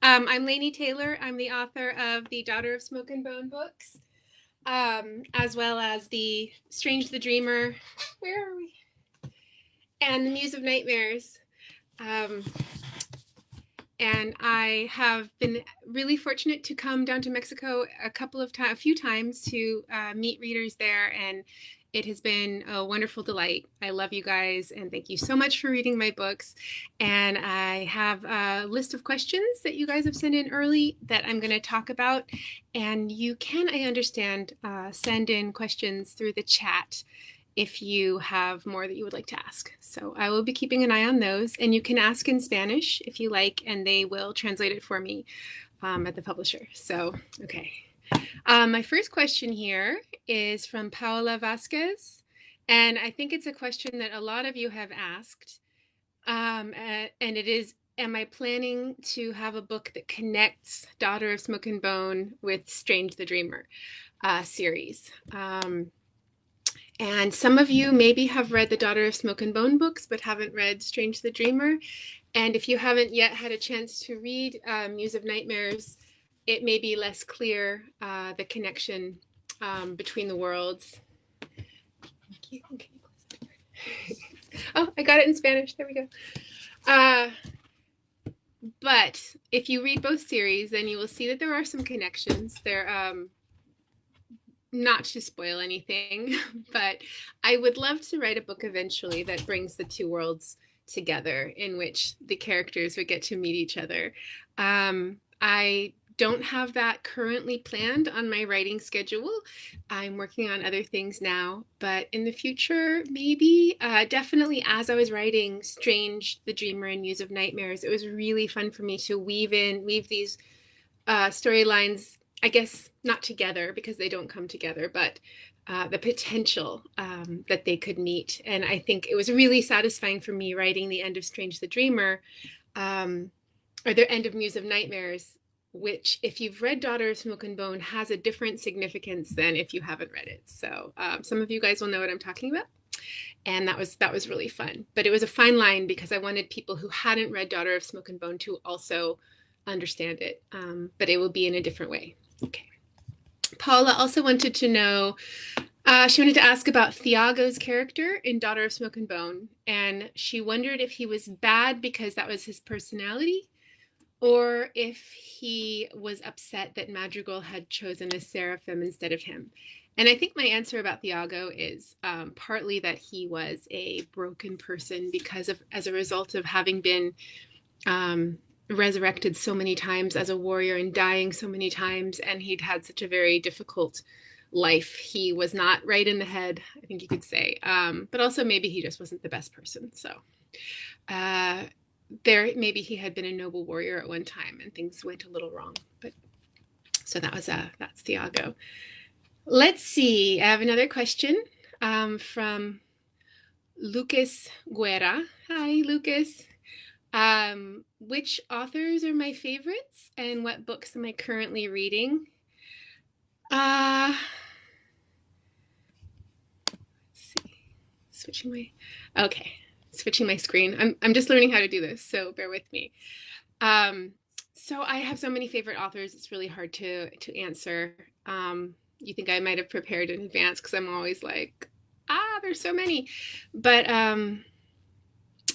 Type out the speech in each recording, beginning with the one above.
I'm Laini Taylor. I'm the author of the Daughter of Smoke and Bone books, as well as the Strange the Dreamer, where are we? And the Muse of Nightmares. Um, and I have been really fortunate to come down to Mexico a few times to meet readers there, and it has been a wonderful delight. I love you guys, and thank you so much for reading my books. And I have a list of questions that you guys have sent in early that I'm going to talk about. And you can, I understand, send in questions through the chat if you have more that you would like to ask. So I will be keeping an eye on those, and you can ask in Spanish if you like, and they will translate it for me at the publisher. So, okay. My first question here is from Paola Vasquez, and I think it's a question that a lot of you have asked, and it is, am I planning to have a book that connects Daughter of Smoke and Bone with Strange the Dreamer series? And some of you maybe have read the Daughter of Smoke and Bone books, but haven't read Strange the Dreamer. And if you haven't yet had a chance to read Muse of Nightmares, it may be less clear, the connection between the worlds. Oh, I got it in Spanish. There we go. But if you read both series, then you will see that there are some connections. Not to spoil anything, but I would love to write a book eventually that brings the two worlds together, in which the characters would get to meet each other. I don't have that currently planned on my writing schedule. I'm working on other things now, but in the future, maybe. Definitely as I was writing Strange the Dreamer and Muse of Nightmares, it was really fun for me to weave these storylines, I guess not together because they don't come together, but the potential that they could meet. And I think it was really satisfying for me writing the end of Strange the Dreamer, or the end of Muse of Nightmares, which, if you've read Daughter of Smoke and Bone, has a different significance than if you haven't read it. So some of you guys will know what I'm talking about. And that was really fun. But it was a fine line because I wanted people who hadn't read Daughter of Smoke and Bone to also understand it, but it will be in a different way. Okay. Paula also wanted to know, she wanted to ask about Thiago's character in Daughter of Smoke and Bone, and she wondered if he was bad because that was his personality, or if he was upset that Madrigal had chosen a seraphim instead of him. And I think my answer about Thiago is partly that he was a broken person as a result of having been resurrected so many times as a warrior and dying so many times, and he'd had such a very difficult life. He was not right in the head, I think you could say, but also maybe he just wasn't the best person. So maybe he had been a noble warrior at one time and things went a little wrong. But so that's Thiago. Let's see, I have another question from Lucas Guerra. Hi, Lucas. Which authors are my favorites and what books am I currently reading? Let's see. Switching my screen. I'm just learning how to do this, so bear with me. So I have so many favorite authors, it's really hard to answer. You think I might have prepared in advance because I'm always like, there's so many. But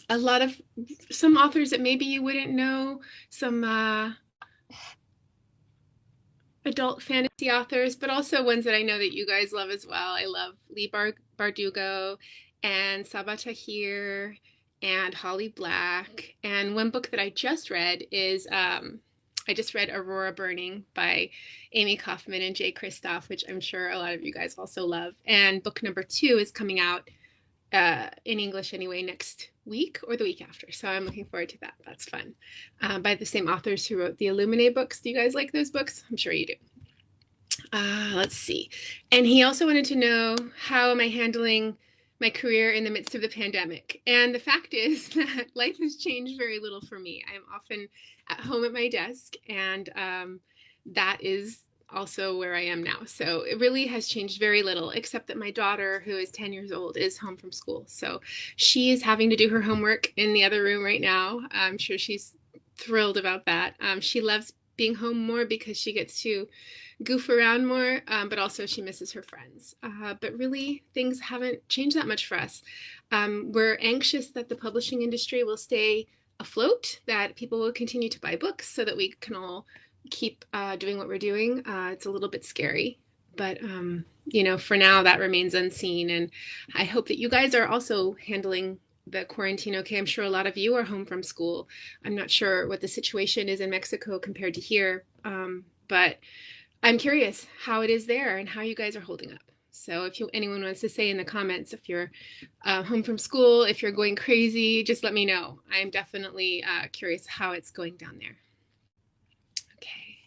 a lot of some authors that maybe you wouldn't know, some adult fantasy authors, but also ones that I know that you guys love as well. I love Lee Bardugo and Sabaa Tahir and Holly Black. And one book that I just read is I just read Aurora Burning by Amy Kaufman and Jay Kristoff, which I'm sure a lot of you guys also love. And book number 2 is coming out in English anyway next week or the week after. So I'm looking forward to that. That's fun. By the same authors who wrote the Illuminae books. Do you guys like those books? I'm sure you do. Let's see. And he also wanted to know, how am I handling my career in the midst of the pandemic? And the fact is that life has changed very little for me. I'm often at home at my desk, and that is also where I am now. So it really has changed very little, except that my daughter, who is 10 years old, is home from school. So she is having to do her homework in the other room right now. I'm sure she's thrilled about that. She loves being home more because she gets to goof around more, but also she misses her friends. But really, things haven't changed that much for us. We're anxious that the publishing industry will stay afloat, that people will continue to buy books so that we can all keep doing what we're doing. It's a little bit scary, but for now that remains unseen. And I hope that you guys are also handling the quarantine okay. I'm sure a lot of you are home from school. I'm not sure what the situation is in Mexico compared to here, but I'm curious how it is there and how you guys are holding up. So if anyone wants to say in the comments, if you're home from school, if you're going crazy, just let me know. I'm definitely curious how it's going down there. Okay,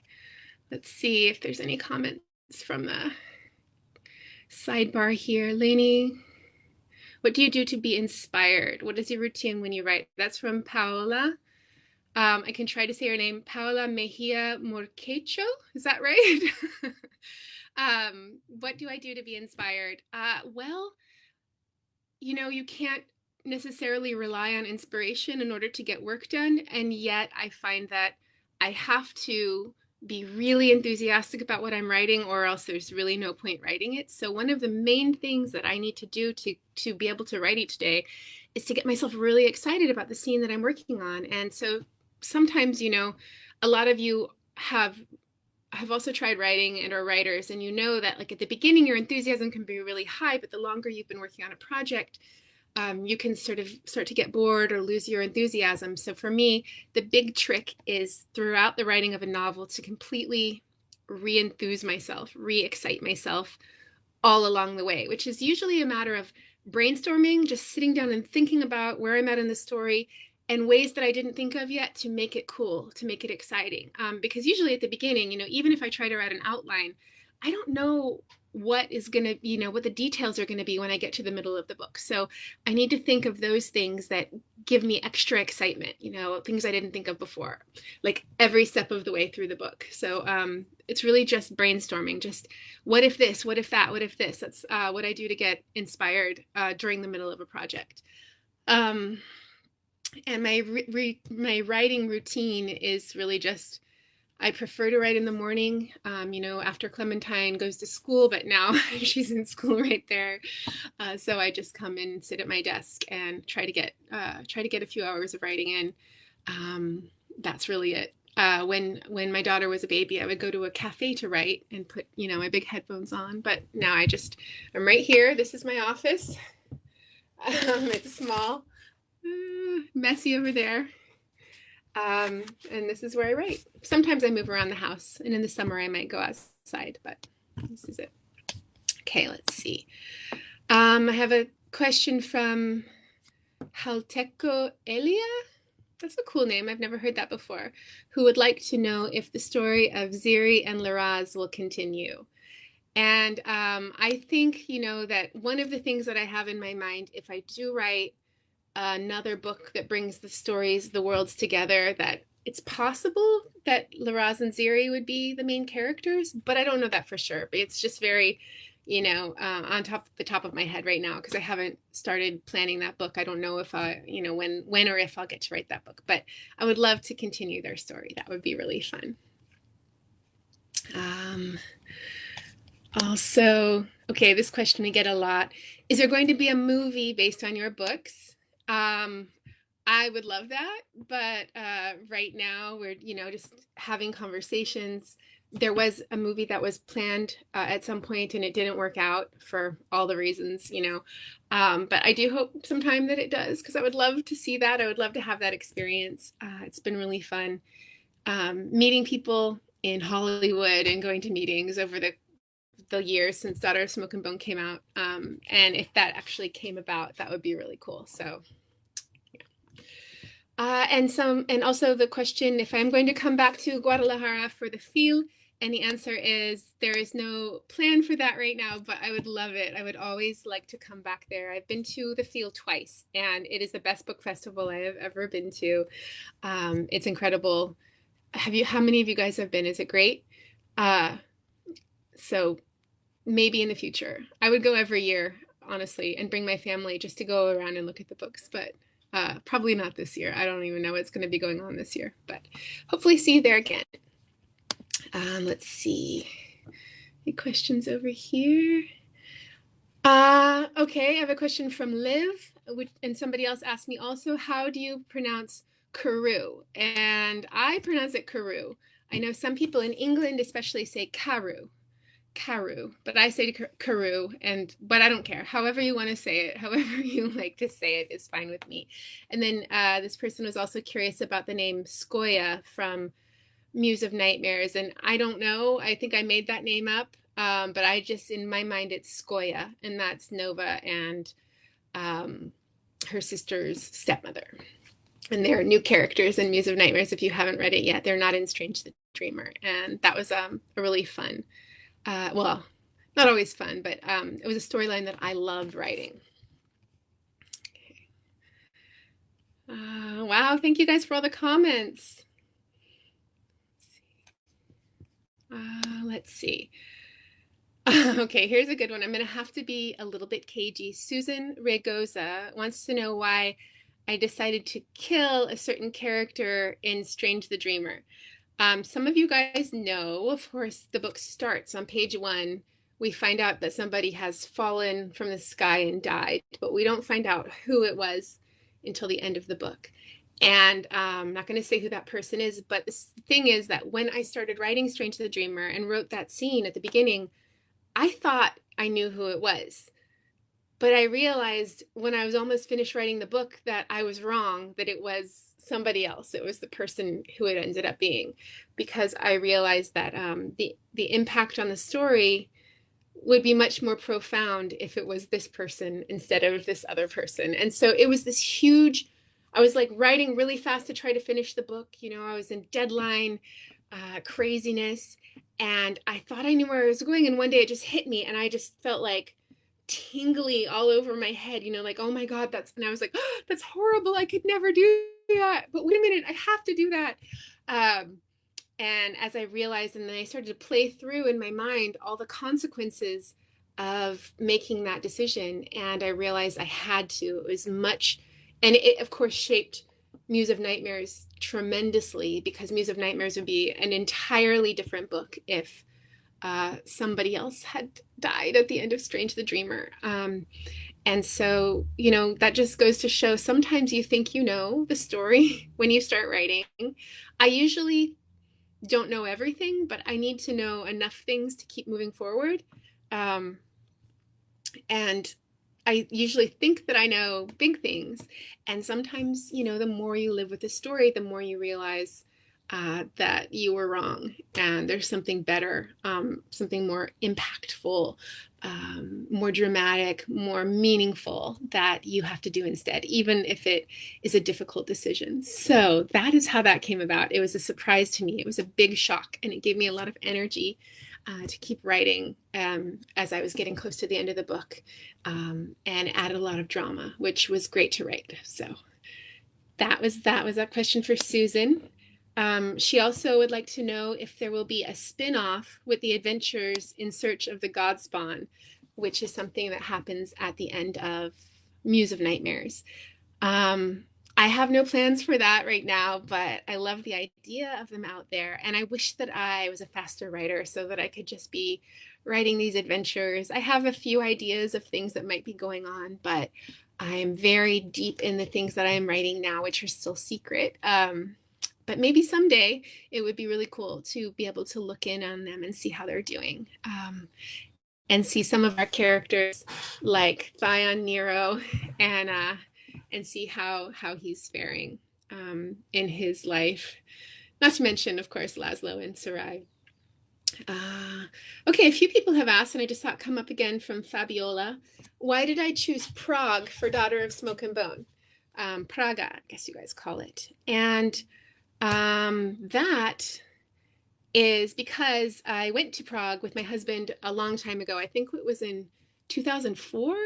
let's see if there's any comments from the sidebar here. Laini, what do you do to be inspired? What is your routine when you write? That's from Paola. I can try to say her name, Paola Mejia Morquecho. Is that right? What do I do to be inspired? Well, you can't necessarily rely on inspiration in order to get work done. And yet I find that I have to be really enthusiastic about what I'm writing, or else there's really no point writing it. So one of the main things that I need to do to be able to write each day is to get myself really excited about the scene that I'm working on. And so sometimes, a lot of you have also tried writing and are writers, and that like at the beginning your enthusiasm can be really high, but the longer you've been working on a project, you can sort of start to get bored or lose your enthusiasm. So for me, the big trick is throughout the writing of a novel to completely re-enthuse myself, re-excite myself all along the way, which is usually a matter of brainstorming, just sitting down and thinking about where I'm at in the story and ways that I didn't think of yet to make it cool, to make it exciting. Because usually at the beginning, even if I try to write an outline, I don't know what is going to, what the details are going to be when I get to the middle of the book. So I need to think of those things that give me extra excitement, things I didn't think of before, like every step of the way through the book. So it's really just brainstorming, just what if this, what if that, what if this. That's what I do to get inspired during the middle of a project. And my writing routine is really just, I prefer to write in the morning, after Clementine goes to school, but now she's in school right there. So I just come in and sit at my desk and try to get a few hours of writing in. That's really it. When my daughter was a baby, I would go to a cafe to write and put, my big headphones on. But now I'm right here. This is my office. It's small. Messy over there. And this is where I write. Sometimes I move around the house, and in the summer I might go outside, but this is it. Okay, let's see. I have a question from Halteco Elia. That's a cool name. I've never heard that before. Who would like to know if the story of Ziri and Laraz will continue. And I think, that one of the things that I have in my mind, if I do write another book that brings the worlds together, that it's possible that Laraz and Ziri would be the main characters, but I don't know that for sure. But it's just very, on the top of my head right now, because I haven't started planning that book. I don't know if when or if I'll get to write that book, but I would love to continue their story. That would be really fun. Also, okay, this question I get a lot. Is there going to be a movie based on your books? I would love that, but right now we're, just having conversations. There was a movie that was planned at some point, and it didn't work out for all the reasons, but I do hope sometime that it does, because I would love to see that. I would love to have that experience. It's been really fun meeting people in Hollywood and going to meetings over the years since Daughter of Smoke and Bone came out. And if that actually came about, that would be really cool. So, yeah. And also the question, if I'm going to come back to Guadalajara for the FIL, and the answer is there is no plan for that right now, but I would love it. I would always like to come back there. I've been to the FIL twice, and it is the best book festival I have ever been to. It's incredible. How many of you guys have been? Is it great? So maybe in the future. I would go every year, honestly, and bring my family just to go around and look at the books. But Probably not this year. I don't even know what's going to be going on this year, but hopefully see you there again. Let's see. Any questions over here? Okay, I have a question from Liv, and somebody else asked me also, how do you pronounce Carew? And I pronounce it Carew. I know some people in England especially say Carew, but I say Carew, but I don't care. However you want to say it, however you like to say it is fine with me. And then this person was also curious about the name Skoya from Muse of Nightmares, and I don't know. I think I made that name up, but I just, in my mind, it's Skoya, and that's Nova and her sister's stepmother. And they're new characters in Muse of Nightmares. If you haven't read it yet, they're not in Strange the Dreamer, and that was a really fun. Well, not always fun, but it was a storyline that I loved writing. Okay. Wow, thank you guys for all the comments. Let's see. Okay, here's a good one. I'm going to have to be a little bit cagey. Susan Regoza wants to know why I decided to kill a certain character in Strange the Dreamer. Some of you guys know, of course, the book starts on page 1. We find out that somebody has fallen from the sky and died, but we don't find out who it was until the end of the book. And I'm not going to say who that person is, but the thing is that when I started writing Strange the Dreamer and wrote that scene at the beginning, I thought I knew who it was. But I realized when I was almost finished writing the book that I was wrong, that it was somebody else. It was the person who it ended up being, because I realized that the impact on the story would be much more profound if it was this person instead of this other person. And so it was this huge, I was like writing really fast to try to finish the book. You know, I was in deadline craziness, and I thought I knew where I was going. And one day it just hit me, and I just felt like tingly all over my head, you know, like, oh my God, and I was like, oh, that's horrible. I could never do that. But wait a minute, I have to do that. And as I realized, and then I started to play through in my mind all the consequences of making that decision. And I realized I had to. It was much, and it, of course, shaped Muse of Nightmares tremendously, because Muse of Nightmares would be an entirely different book if somebody else had died at the end of Strange the Dreamer. And so, you know, that just goes to show sometimes you think you know the story when you start writing. I usually don't know everything, but I need to know enough things to keep moving forward. And I usually think that I know big things. And sometimes, you know, the more you live with the story, the more you realize that you were wrong, and there's something better, something more impactful, more dramatic, more meaningful that you have to do instead, even if it is a difficult decision. So that is how that came about. It was a surprise to me. It was a big shock, and it gave me a lot of energy to keep writing as I was getting close to the end of the book, and added a lot of drama, which was great to write. So that was that question for Susan. She also would like to know if there will be a spin-off with the adventures in search of the God Spawn, which is something that happens at the end of Muse of Nightmares. I have no plans for that right now, but I love the idea of them out there. And I wish that I was a faster writer so that I could just be writing these adventures. I have a few ideas of things that might be going on, but I am very deep in the things that I am writing now, which are still secret. But maybe someday it would be really cool to be able to look in on them and see how they're doing, and see some of our characters like Thyon Nero, and see how he's faring in his life. Not to mention, of course, Laszlo and Sarai. Okay, a few people have asked, and I just saw it come up again from Fabiola. Why did I choose Prague for Daughter of Smoke and Bone? Praga, I guess you guys call it. And that is because I went to Prague with my husband a long time ago. I think it was in 2004.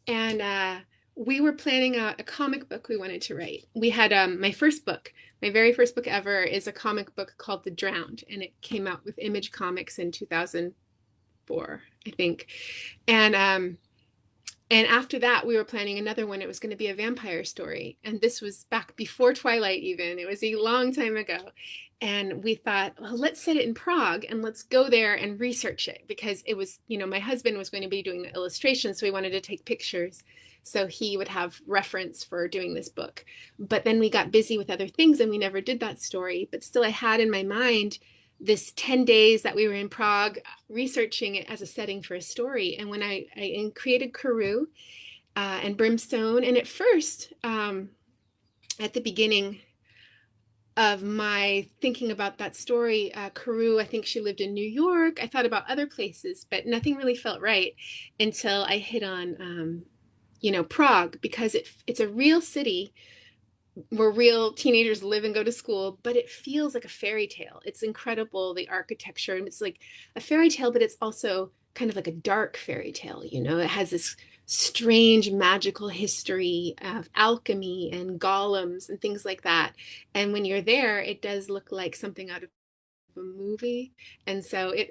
And we were planning out a comic book we wanted to write. We had my very first book ever is a comic book called The Drowned, and it came out with Image Comics in 2004, I think. And And after that, we were planning another one. It was going to be a vampire story. And this was back before Twilight, even. It was a long time ago. And we thought, well, let's set it in Prague and let's go there and research it, because it was, my husband was going to be doing the illustration. So we wanted to take pictures so he would have reference for doing this book. But then we got busy with other things and we never did that story. But still, I had in my mind this 10 days that we were in Prague researching it as a setting for a story. And when I created Karoo and Brimstone, and at first, at the beginning of my thinking about that story, Karoo, I think she lived in New York. I thought about other places, but nothing really felt right until I hit on, Prague, because it's a real city where real teenagers live and go to school, but it feels like a fairy tale. It's incredible, the architecture, and it's like a fairy tale, but it's also kind of like a dark fairy tale. It has this strange magical history of alchemy and golems and things like that. And when you're there, it does look like something out of a movie. And so it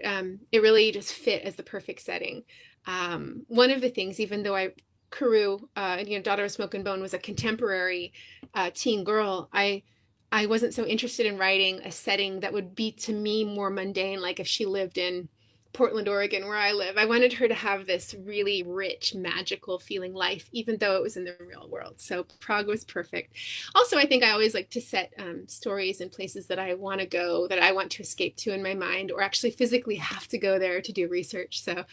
really just fit as the perfect setting. One of the things, even though Karoo, Daughter of Smoke and Bone, was a contemporary teen girl, I wasn't so interested in writing a setting that would be, to me, more mundane, like if she lived in Portland, Oregon, where I live. I wanted her to have this really rich, magical feeling life, even though it was in the real world. So Prague was perfect. Also, I think I always like to set stories in places that I want to go, that I want to escape to in my mind, or actually physically have to go there to do research. So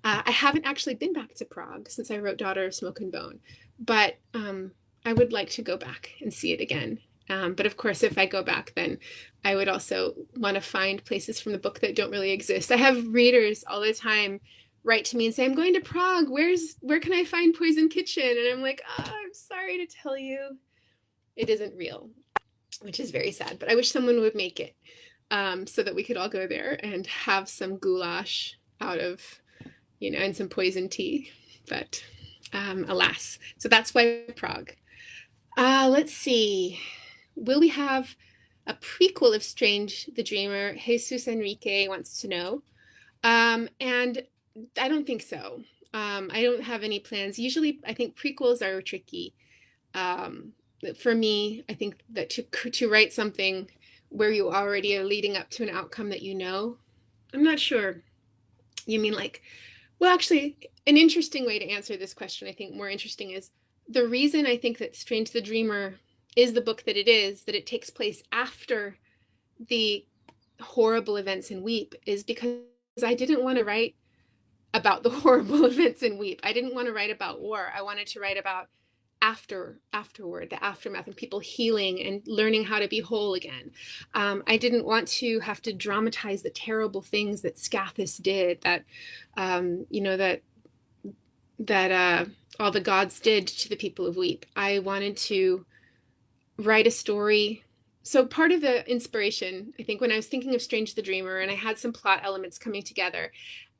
I haven't actually been back to Prague since I wrote Daughter of Smoke and Bone, but I would like to go back and see it again. But of course, if I go back, then I would also want to find places from the book that don't really exist. I have readers all the time write to me and say, I'm going to Prague. Where can I find Poison Kitchen? And I'm like, I'm sorry to tell you, it isn't real, which is very sad. But I wish someone would make it so that we could all go there and have some goulash out of, and some poison tea. But alas, so that's why Prague. Let's see. Will we have a prequel of Strange the Dreamer? Jesus Enrique wants to know. And I don't think so. I don't have any plans. Usually, I think prequels are tricky. For me, I think that to write something where you already are leading up to an outcome that I'm not sure. You mean well, actually, an interesting way to answer this question, I think more interesting, is the reason I think that Strange the Dreamer is the book that it is, that it takes place after the horrible events in Weep, is because I didn't want to write about the horrible events in Weep. I didn't want to write about war. I wanted to write about afterward, the aftermath, and people healing and learning how to be whole again. I didn't want to have to dramatize the terrible things that Scathis did, that that all the gods did to the people of Weep. I wanted to write a story. So part of the inspiration, I think, when I was thinking of Strange the Dreamer, and I had some plot elements coming together,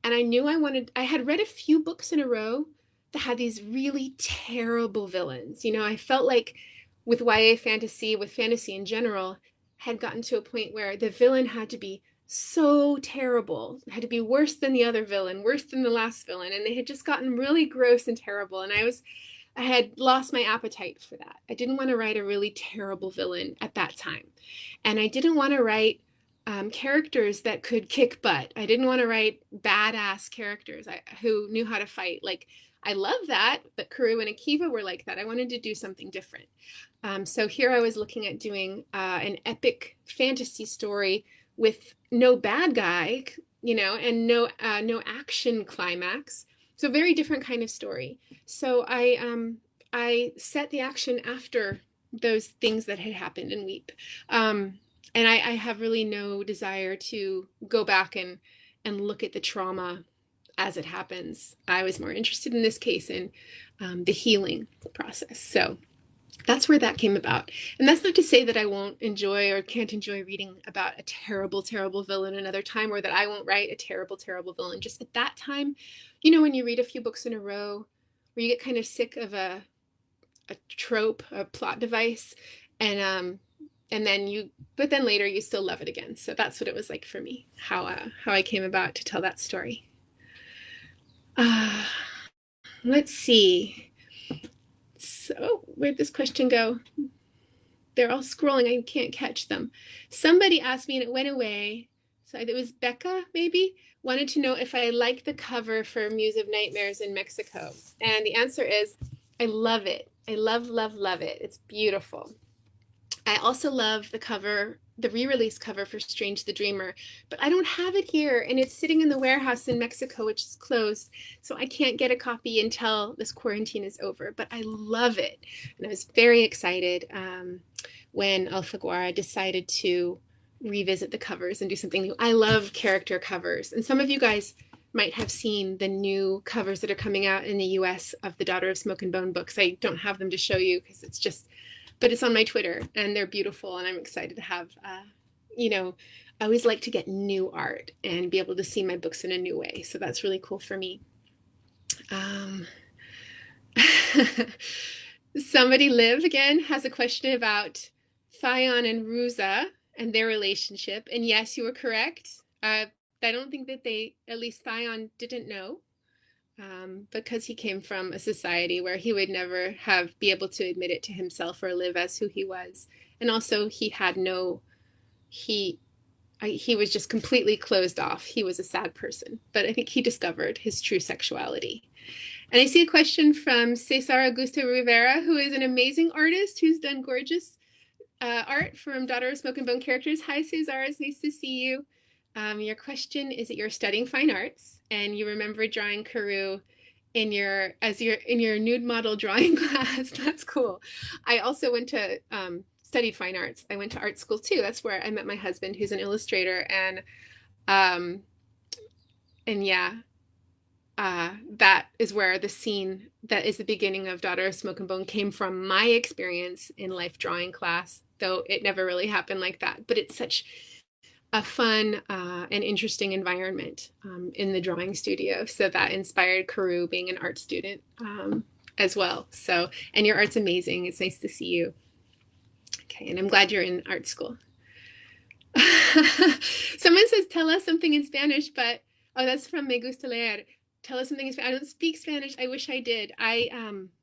and I knew I had read a few books in a row that had these really terrible villains. I felt like with YA fantasy, with fantasy in general, had gotten to a point where the villain had to be so terrible, it had to be worse than the other villain, worse than the last villain, and they had just gotten really gross and terrible, and I had lost my appetite for that. I didn't want to write a really terrible villain at that time. And I didn't want to write characters that could kick butt. I didn't want to write badass characters who knew how to fight. I love that, but Karoo and Akiva were like that. I wanted to do something different. So here I was looking at doing an epic fantasy story with no bad guy, and no action climax. So very different kind of story. So I set the action after those things that had happened in Weep. And I have really no desire to go back and look at the trauma as it happens. I was more interested in this case in the healing process. So that's where that came about. And that's not to say that I won't enjoy or can't enjoy reading about a terrible, terrible villain another time, or that I won't write a terrible, terrible villain. Just at that time, when you read a few books in a row, where you get kind of sick of a trope, a plot device, and then later you still love it again. So that's what it was like for me, how I came about to tell that story. Let's see. So, where'd this question go? They're all scrolling. I can't catch them. Somebody asked me and it went away. So it was Becca, maybe, wanted to know if I like the cover for Muse of Nightmares in Mexico. And the answer is I love it. I love, love, love it. It's beautiful. I also love the cover, the re-release cover for Strange the Dreamer, but I don't have it here and it's sitting in the warehouse in Mexico, which is closed. So I can't get a copy until this quarantine is over, but I love it. And I was very excited when Alfaguara decided to revisit the covers and do something new. I love character covers. And some of you guys might have seen the new covers that are coming out in the US of the Daughter of Smoke and Bone books. I don't have them to show you because it's just, but it's on my Twitter and they're beautiful and I'm excited to have, I always like to get new art and be able to see my books in a new way. So that's really cool for me. Somebody, Liv, again, has a question about Thayon and Ruza and their relationship. And yes, you were correct. I don't think that at least Thayon didn't know, because he came from a society where he would never be able to admit it to himself or live as who he was. And also he was just completely closed off. He was a sad person, but I think he discovered his true sexuality. And I see a question from Cesar Augusto Rivera, who is an amazing artist who's done gorgeous art from Daughter of Smoke and Bone characters. Hi, Cesar. It's nice to see you. Your question is that you're studying fine arts and you remember drawing Karoo in your nude model drawing class. That's cool. I also went to studied fine arts. I went to art school too. That's where I met my husband, who's an illustrator, and yeah. That is where the scene that is the beginning of Daughter of Smoke and Bone came from my experience in life drawing class, though it never really happened like that. But it's such a fun and interesting environment in the drawing studio. So that inspired Karoo being an art student as well. So, and your art's amazing. It's nice to see you. Okay, and I'm glad you're in art school. Someone says, tell us something in Spanish, but, oh, that's from Me Gusta Leer. Tell us something in Spanish. I don't speak Spanish. I wish I did. I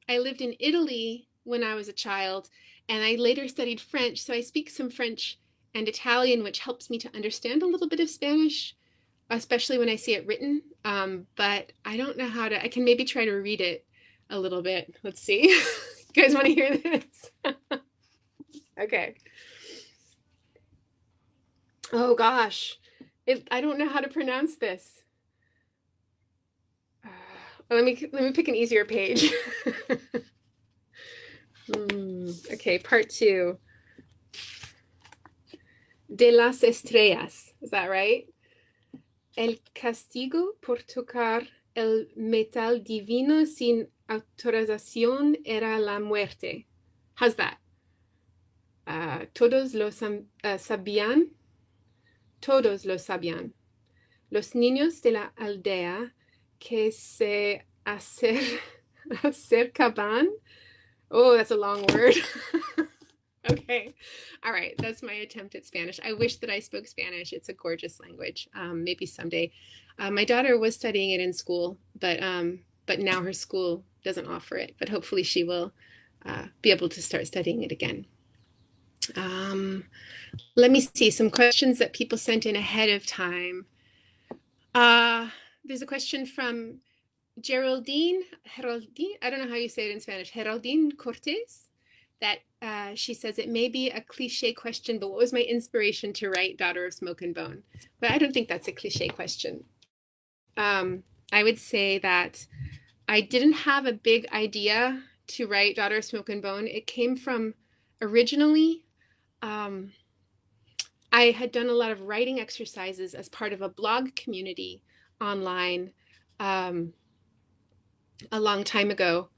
lived in Italy when I was a child, and I later studied French. So I speak some French and Italian, which helps me to understand a little bit of Spanish, especially when I see it written. But I don't know how to. I can maybe try to read it a little bit. Let's see. You guys want to hear this? Okay. Oh gosh, I don't know how to pronounce this. Let me pick an easier page. Okay, part 2. De las estrellas. Is that right? El castigo por tocar el metal divino sin autorización era la muerte. How's that? Todos lo sabían. Todos lo sabían. Los niños de la aldea que se acercaban. Oh, that's a long word. Okay. All right. That's my attempt at Spanish. I wish that I spoke Spanish. It's a gorgeous language. Maybe someday. My daughter was studying it in school, but now her school doesn't offer it. But hopefully she will be able to start studying it again. Let me see some questions that people sent in ahead of time. There's a question from Geraldine, I don't know how you say it in Spanish, Geraldine Cortez, that she says it may be a cliche question, but what was my inspiration to write Daughter of Smoke and Bone? But I don't think that's a cliche question. I would say that I didn't have a big idea to write Daughter of Smoke and Bone. It came from originally, I had done a lot of writing exercises as part of a blog community online a long time ago.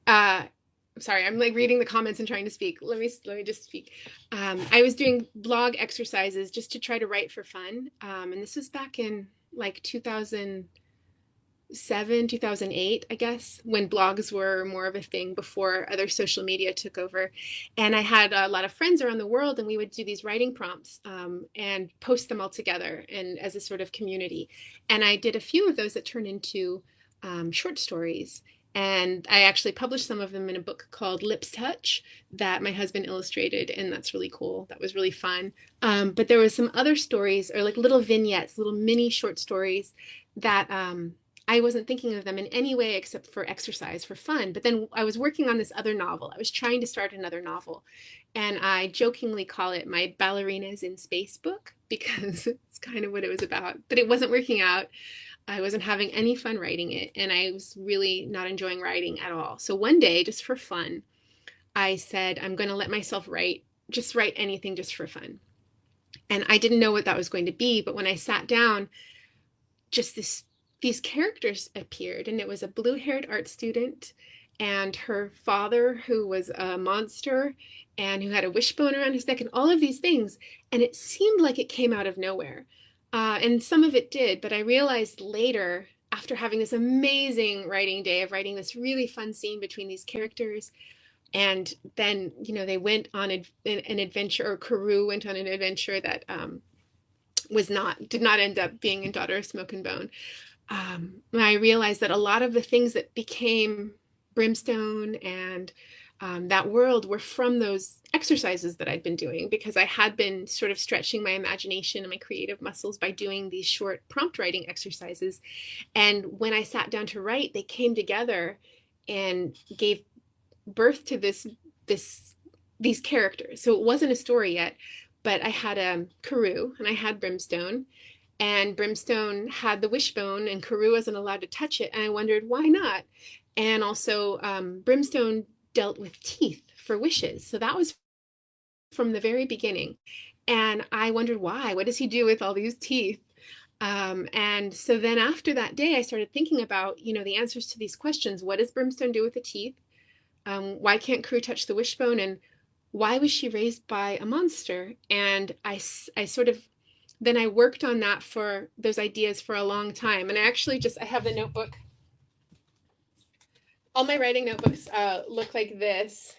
Sorry, I'm like reading the comments and trying to speak. Let me just speak. I was doing blog exercises just to try to write for fun. And this was back in like 2007, 2008, I guess, when blogs were more of a thing before other social media took over. And I had a lot of friends around the world, and we would do these writing prompts and post them all together and as a sort of community. And I did a few of those that turned into short stories. And I actually published some of them in a book called Lips Touch that my husband illustrated, and that's really cool. That was really fun. But there was some other stories, or like little vignettes, little mini short stories that I wasn't thinking of them in any way except for exercise, for fun. But then I was working on this other novel. I was trying to start another novel, and I jokingly call it my Ballerinas in Space book because it's kind of what it was about. But it wasn't working out. I wasn't having any fun writing it, and I was really not enjoying writing at all. So one day, just for fun, I said, I'm going to let myself just write anything just for fun. And I didn't know what that was going to be, but when I sat down, just these characters appeared, and it was a blue-haired art student and her father, who was a monster and who had a wishbone around his neck, and all of these things. And it seemed like it came out of nowhere. And some of it did, but I realized later, after having this amazing writing day of writing this really fun scene between these characters, and then they went on an adventure, or Carew went on an adventure that did not end up being in Daughter of Smoke and Bone. I realized that a lot of the things that became Brimstone and that world were from those exercises that I'd been doing, because I had been sort of stretching my imagination and my creative muscles by doing these short prompt writing exercises. And when I sat down to write, they came together and gave birth to these characters. So it wasn't a story yet, but I had Carew and I had Brimstone, and Brimstone had the wishbone and Carew wasn't allowed to touch it. And I wondered, why not? And also Brimstone dealt with teeth for wishes. So that was from the very beginning. And I wondered why. What does he do with all these teeth? And so then after that day, I started thinking about, the answers to these questions. What does Brimstone do with the teeth? Why can't Carew touch the wishbone? And why was she raised by a monster? And I sort of, then I worked on those ideas for a long time. And I have the notebook. All my writing notebooks look like this.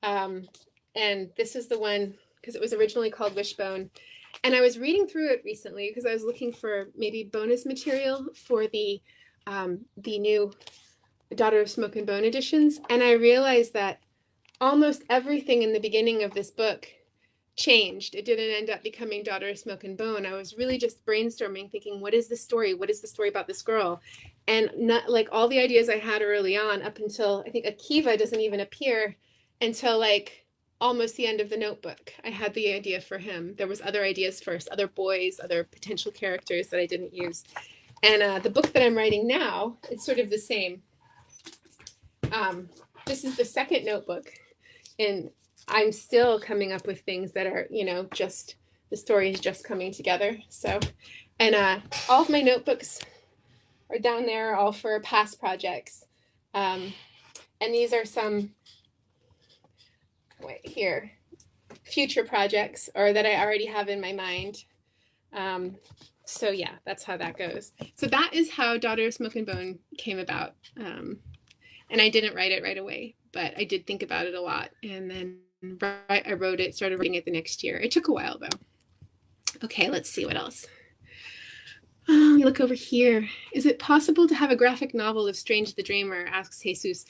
And this is the one, because it was originally called Wishbone. And I was reading through it recently because I was looking for maybe bonus material for the new Daughter of Smoke and Bone editions. And I realized that almost everything in the beginning of this book changed. It didn't end up becoming Daughter of Smoke and Bone. I was really just brainstorming, thinking, what is the story? What is the story about this girl? And not like all the ideas I had early on, up until I think Akiva doesn't even appear until like almost the end of the notebook. I had the idea for him. There was other ideas first, other boys, other potential characters that I didn't use. And the book that I'm writing now, it's sort of the same. This is the second notebook, and I'm still coming up with things that are, just the story is just coming together. So, and all of my notebooks are down there, all for past projects. And these are some, future projects, or that I already have in my mind. So yeah, that's how that goes. So that is how Daughter of Smoke and Bone came about. And I didn't write it right away, but I did think about it a lot. And then I wrote it, started writing it the next year. It took a while though. Okay, let's see what else. Look over here. Is it possible to have a graphic novel of Strange the Dreamer? Asks Jesus.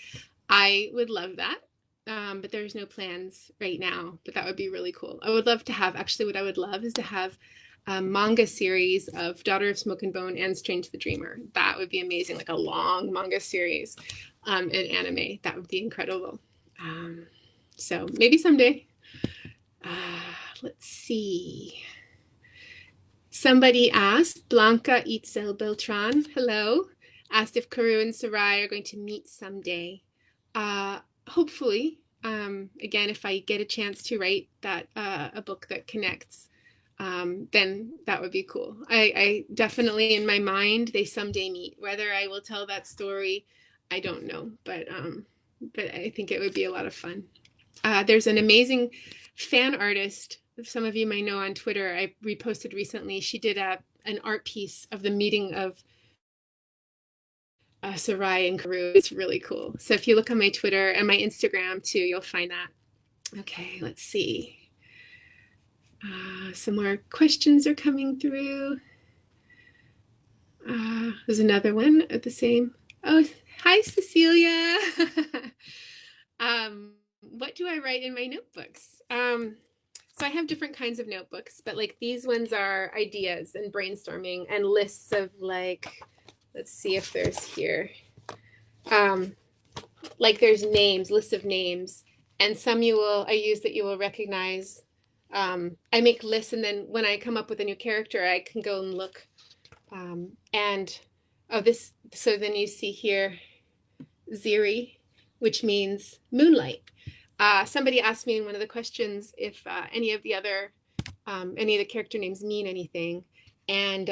I would love that, but there's no plans right now, but that would be really cool. I would love to have, actually what I would love is to have a manga series of Daughter of Smoke and Bone and Strange the Dreamer. That would be amazing, like a long manga series in anime. That would be incredible. So maybe someday. Let's see. Somebody asked, Blanca Itzel Beltran, hello, asked if Carew and Sarai are going to meet someday. Hopefully. Again, if I get a chance to write that a book that connects, then that would be cool. I definitely, in my mind, they someday meet. Whether I will tell that story, I don't know, but I think it would be a lot of fun. There's an amazing fan artist, some of you may know on Twitter, I reposted recently. She did an art piece of the meeting of Sarai and Carew. It's really cool. So if you look on my Twitter and my Instagram too, you'll find that. Okay, let's see. Some more questions are coming through. There's another one at the same. Oh, hi, Cecilia. What do I write in my notebooks? So I have different kinds of notebooks, but like these ones are ideas and brainstorming and lists of like, let's see if there's here. Like there's names, lists of names, and some I use that you will recognize. I make lists, and then when I come up with a new character, I can go and look. And oh, so then you see here, Ziri, which means moonlight. Somebody asked me in one of the questions if any of the character names mean anything. And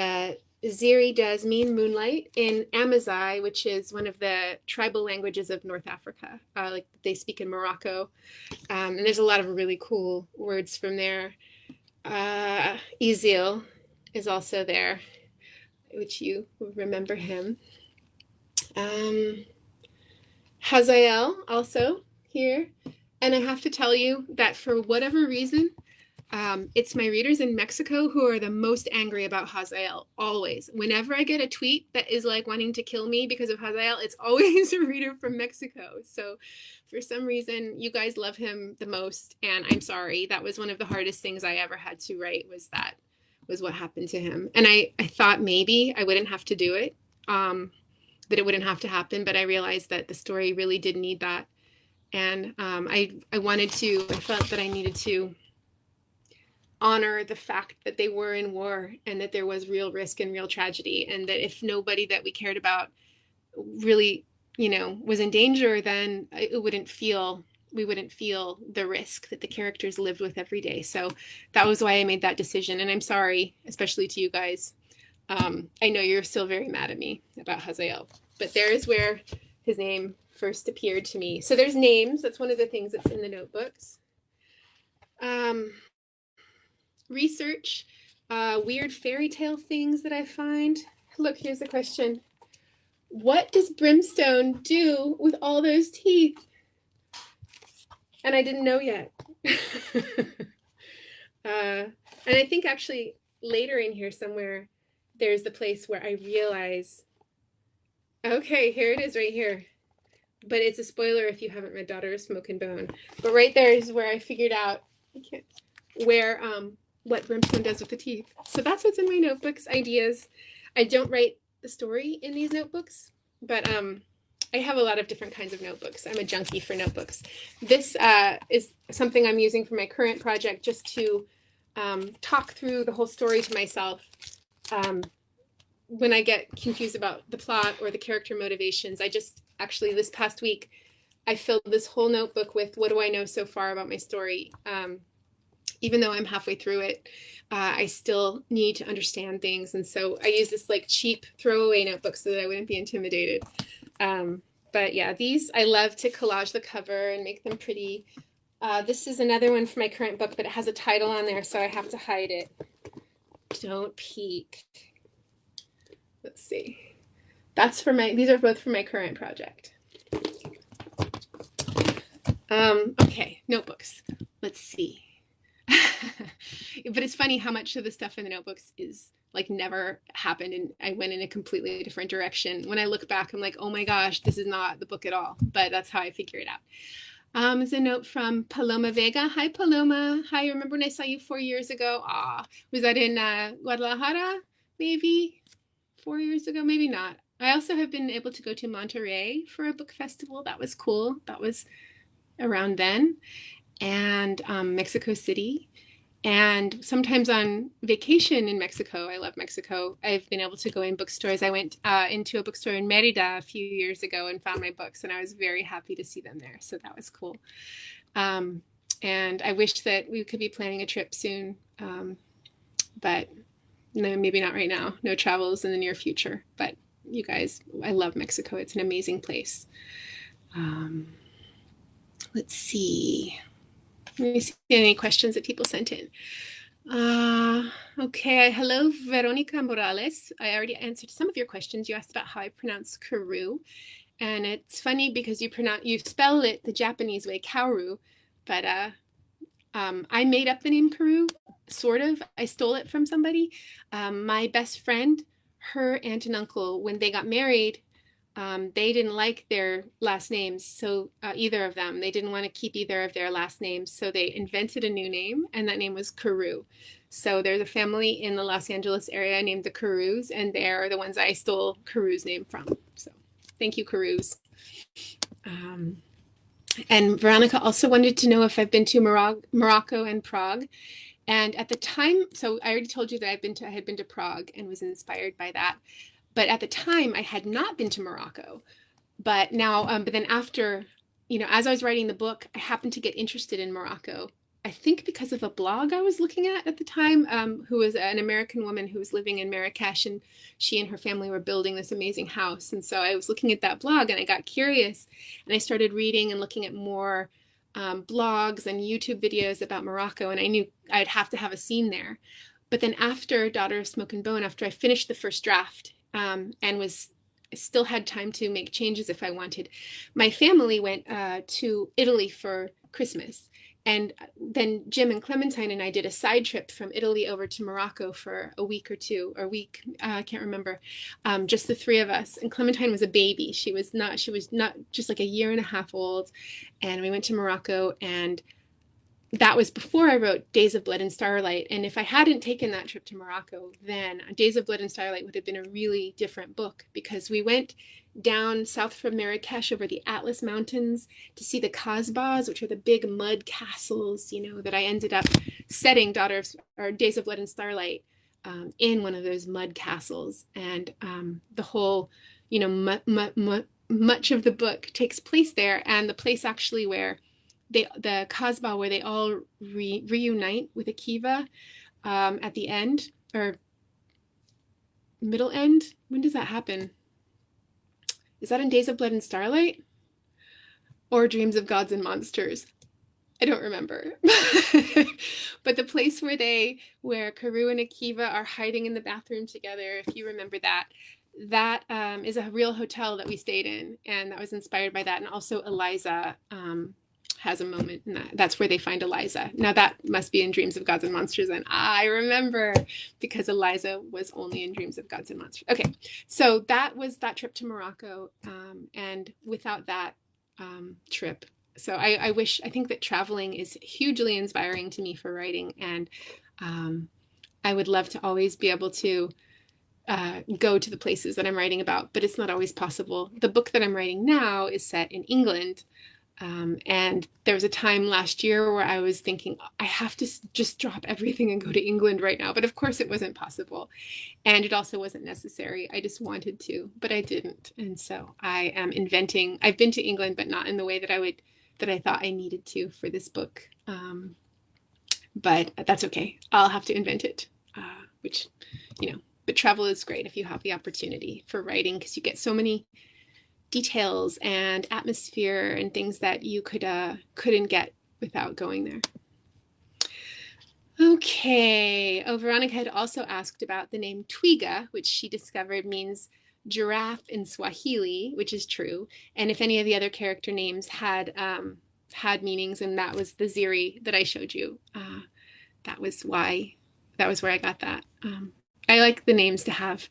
Ziri does mean moonlight in Amazigh, which is one of the tribal languages of North Africa. Like they speak in Morocco. And there's a lot of really cool words from there. Ezil is also there, which you remember him. Hazael also here. And I have to tell you that for whatever reason, it's my readers in Mexico who are the most angry about Hazael, always. Whenever I get a tweet that is like wanting to kill me because of Hazael, it's always a reader from Mexico. So for some reason, you guys love him the most. And I'm sorry, that was one of the hardest things I ever had to write, was what happened to him. And I thought maybe I wouldn't have to do it, that it wouldn't have to happen. But I realized that the story really did need that. And I felt that I needed to honor the fact that they were in war and that there was real risk and real tragedy, and that if nobody that we cared about really, was in danger, then we wouldn't feel the risk that the characters lived with every day. So that was why I made that decision. And I'm sorry, especially to you guys. I know you're still very mad at me about Hazael, but there is where his name first appeared to me. So there's names. That's one of the things that's in the notebooks. Research, weird fairy tale things that I find. Look, here's a question. What does Brimstone do with all those teeth? And I didn't know yet. And I think actually later in here somewhere, there's the place where I realize, okay, here it is right here. But it's a spoiler if you haven't read Daughter of Smoke and Bone. But right there is where I figured out what Brimstone does with the teeth. So that's what's in my notebooks, ideas. I don't write the story in these notebooks, but I have a lot of different kinds of notebooks. I'm a junkie for notebooks. This is something I'm using for my current project, just to talk through the whole story to myself. When I get confused about the plot or the character motivations, actually this past week, I filled this whole notebook with what do I know so far about my story. Even though I'm halfway through it, I still need to understand things. And so I use this like cheap throwaway notebook so that I wouldn't be intimidated. But yeah, these, I love to collage the cover and make them pretty. This is another one for my current book, but it has a title on there, so I have to hide it. Don't peek. Let's see. These are both for my current project. Okay, notebooks. Let's see. But it's funny how much of the stuff in the notebooks is like never happened, and I went in a completely different direction. When I look back, I'm like, oh my gosh, this is not the book at all. But that's how I figure it out. It's a note from Paloma Vega. Hi, Paloma. Hi, remember when I saw you 4 years ago? Was that in Guadalajara? Maybe 4 years ago, maybe not. I also have been able to go to Monterey for a book festival. That was cool. That was around then. And Mexico City. And sometimes on vacation in Mexico, I love Mexico, I've been able to go in bookstores. I went into a bookstore in Merida a few years ago and found my books, and I was very happy to see them there. So that was cool. And I wish that we could be planning a trip soon, but no, maybe not right now. No travels in the near future. But you guys, I love Mexico. It's an amazing place. Let's see. Let me see any questions that people sent in. Okay, hello, Veronica Morales. I already answered some of your questions. You asked about how I pronounce Karu. And it's funny because you spell it the Japanese way, Kaoru, but I made up the name Karu, sort of. I stole it from somebody. My best friend, her aunt and uncle, when they got married, they didn't like their last names, so either of them, they didn't want to keep either of their last names, so they invented a new name, and that name was Carew. So there's a family in the Los Angeles area named the Carews, and they're the ones I stole Carew's name from. So thank you, Carews. And Veronica also wanted to know if I've been to Morocco and Prague. And at the time, so I already told you that I had been to Prague and was inspired by that. But at the time, I had not been to Morocco. But now, but then after, as I was writing the book, I happened to get interested in Morocco. I think because of a blog I was looking at the time, who was an American woman who was living in Marrakesh, and she and her family were building this amazing house. And so I was looking at that blog and I got curious, and I started reading and looking at more blogs and YouTube videos about Morocco, and I knew I'd have to have a scene there. But then after Daughter of Smoke and Bone, after I finished the first draft, and still had time to make changes if I wanted, my family went to Italy for Christmas. And then Jim and Clementine and I did a side trip from Italy over to Morocco for a week or two, or a week, I can't remember, just the three of us. And Clementine was a baby. She was not just like a year and a half old. And we went to Morocco, and that was before I wrote Days of Blood and Starlight. And if I hadn't taken that trip to Morocco, then Days of Blood and Starlight would have been a really different book, because we went down south from Marrakesh over the Atlas Mountains to see the Kasbahs, which are the big mud castles, that I ended up setting Days of Blood and Starlight in one of those mud castles. And the whole, much of the book takes place there. And the place actually where the Kasbah, where they all reunite with Akiva at the end, or middle end. When does that happen? Is that in Days of Blood and Starlight? Or Dreams of Gods and Monsters? I don't remember. But the place where Carew and Akiva are hiding in the bathroom together, if you remember that is a real hotel that we stayed in, and that was inspired by that. And also Eliza has a moment, and that's where they find Eliza. Now that must be in Dreams of Gods and Monsters, and I remember, because Eliza was only in Dreams of Gods and Monsters. Okay, so that was that trip to Morocco, and without that trip, so I think that traveling is hugely inspiring to me for writing, and I would love to always be able to go to the places that I'm writing about, but it's not always possible. The book that I'm writing now is set in England. And there was a time last year where I was thinking, I have to just drop everything and go to England right now. But of course it wasn't possible. And it also wasn't necessary. I just wanted to, but I didn't. And so I am inventing. I've been to England, but not in the way that I thought I needed to for this book. But that's okay. I'll have to invent it, which, but travel is great if you have the opportunity for writing, because you get so many details and atmosphere and things that you couldn't get without going there. Okay. Oh, Veronica had also asked about the name Twiga, which she discovered means giraffe in Swahili, which is true. And if any of the other character names had meanings, and that was the Ziri that I showed you. That was where I got that. I like the names to have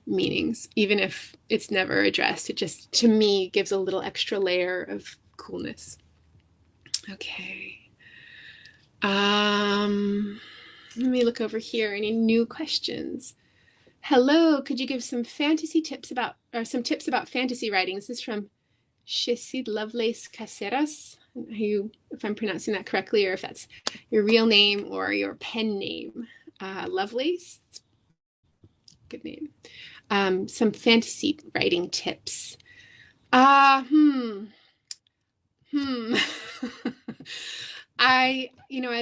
meanings, even if it's never addressed. It just, to me, gives a little extra layer of coolness. Okay. Let me look over here. Any new questions? Hello, could you give some tips about fantasy writing? This is from Shesid Lovelace Caceres. If I'm pronouncing that correctly, or if that's your real name or your pen name. Lovelace, good name. Some fantasy writing tips. I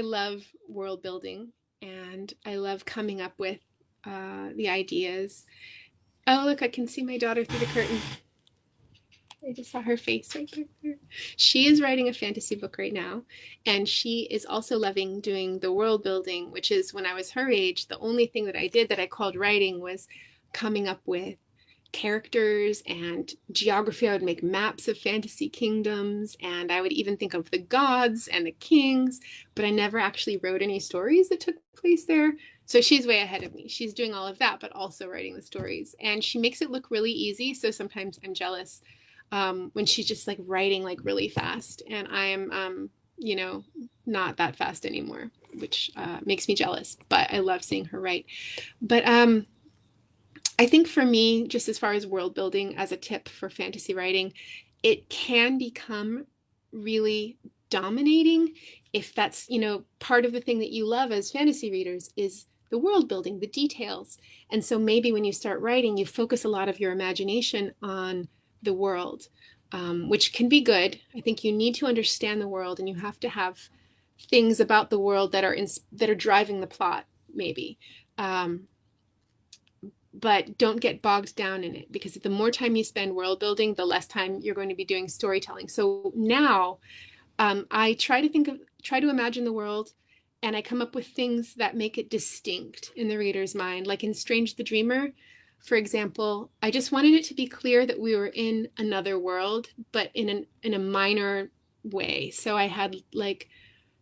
love world building, and I love coming up with the ideas. Oh, look, I can see my daughter through the curtain. I just saw her face right back there. She is writing a fantasy book right now, and she is also loving doing the world building, which is, when I was her age, the only thing that I did that I called writing was coming up with characters and geography. I would make maps of fantasy kingdoms, and I would even think of the gods and the kings, but I never actually wrote any stories that took place there. So she's way ahead of me. She's doing all of that, but also writing the stories. And she makes it look really easy. So sometimes I'm jealous when she's just like writing like really fast. And I am, you know, not that fast anymore, which makes me jealous. But I love seeing her write. But I think for me, just as far as world building as a tip for fantasy writing, it can become really dominating if that's, part of the thing that you love as fantasy readers is the world building, the details. And so maybe when you start writing, you focus a lot of your imagination on the world, which can be good. I think you need to understand the world, and you have to have things about the world that are driving the plot, maybe. Um, but don't get bogged down in it, because the more time you spend world building, the less time you're going to be doing storytelling. So now I try to imagine the world, and I come up with things that make it distinct in the reader's mind. Like in Strange the Dreamer, for example, I just wanted it to be clear that we were in another world, but in a minor way. So I had like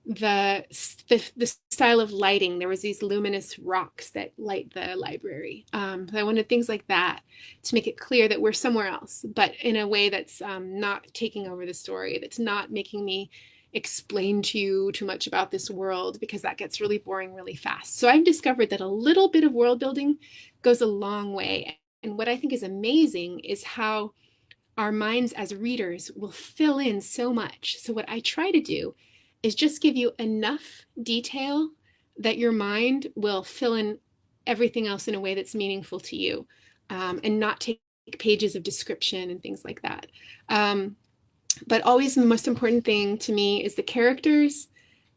the style of lighting. There was these luminous rocks that light the library. I wanted things like that to make it clear that we're somewhere else, but in a way that's not taking over the story, that's not making me explain to you too much about this world, because that gets really boring really fast. So I've discovered that a little bit of world building goes a long way. And what I think is amazing is how our minds as readers will fill in so much. So what I try to do is just give you enough detail that your mind will fill in everything else in a way that's meaningful to you, and not take pages of description and things like that. But always the most important thing to me is the characters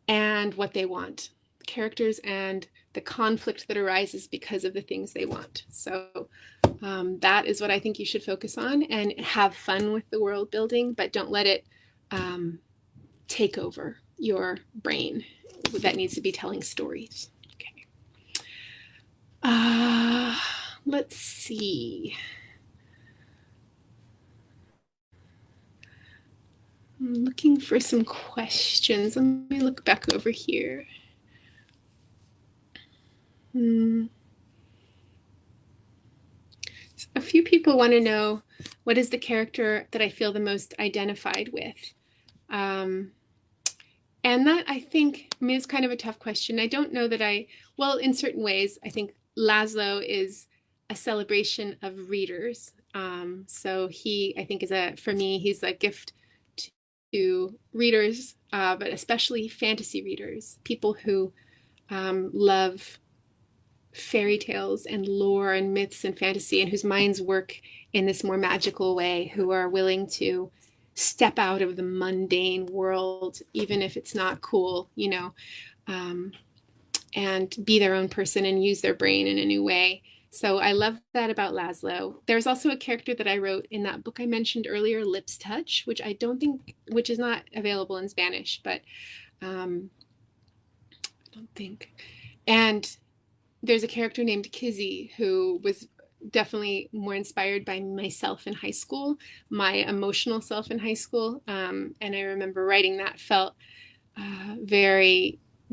and what they want. Characters and the conflict that arises because of the things they want. So that is what I think you should focus on, and have fun with the world building, but don't let it take over your brain that needs to be telling stories. Okay. Let's see. I'm looking for some questions. Let me look back over here. A few people want to know, what is the character that I feel the most identified with? And that, I think, is kind of a tough question. I don't know that well, in certain ways, I think Laszlo is a celebration of readers. So he, I think, for me, he's a gift to readers, but especially fantasy readers, people who love fairy tales and lore and myths and fantasy, and whose minds work in this more magical way, who are willing to step out of the mundane world, even if it's not cool, and be their own person and use their brain in a new way. So I love that about Laszlo. There's also a character that I wrote in that book I mentioned earlier, Lips Touch, which is not available in Spanish, but I don't think. And there's a character named Kizzy who was definitely more inspired by myself in high school, my emotional self in high school. And I remember writing that, felt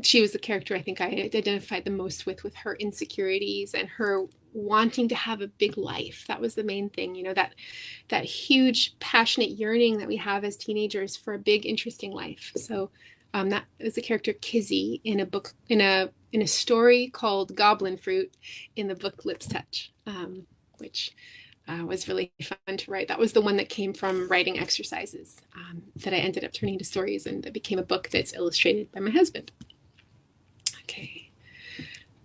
she was the character I think I identified the most with her insecurities and her wanting to have a big life. That was the main thing, that huge passionate yearning that we have as teenagers for a big, interesting life. So that is the character Kizzy in a book, in a story called Goblin Fruit, in the book Lips Touch, which was really fun to write. That was the one that came from writing exercises that I ended up turning into stories, and that became a book that's illustrated by my husband. Okay,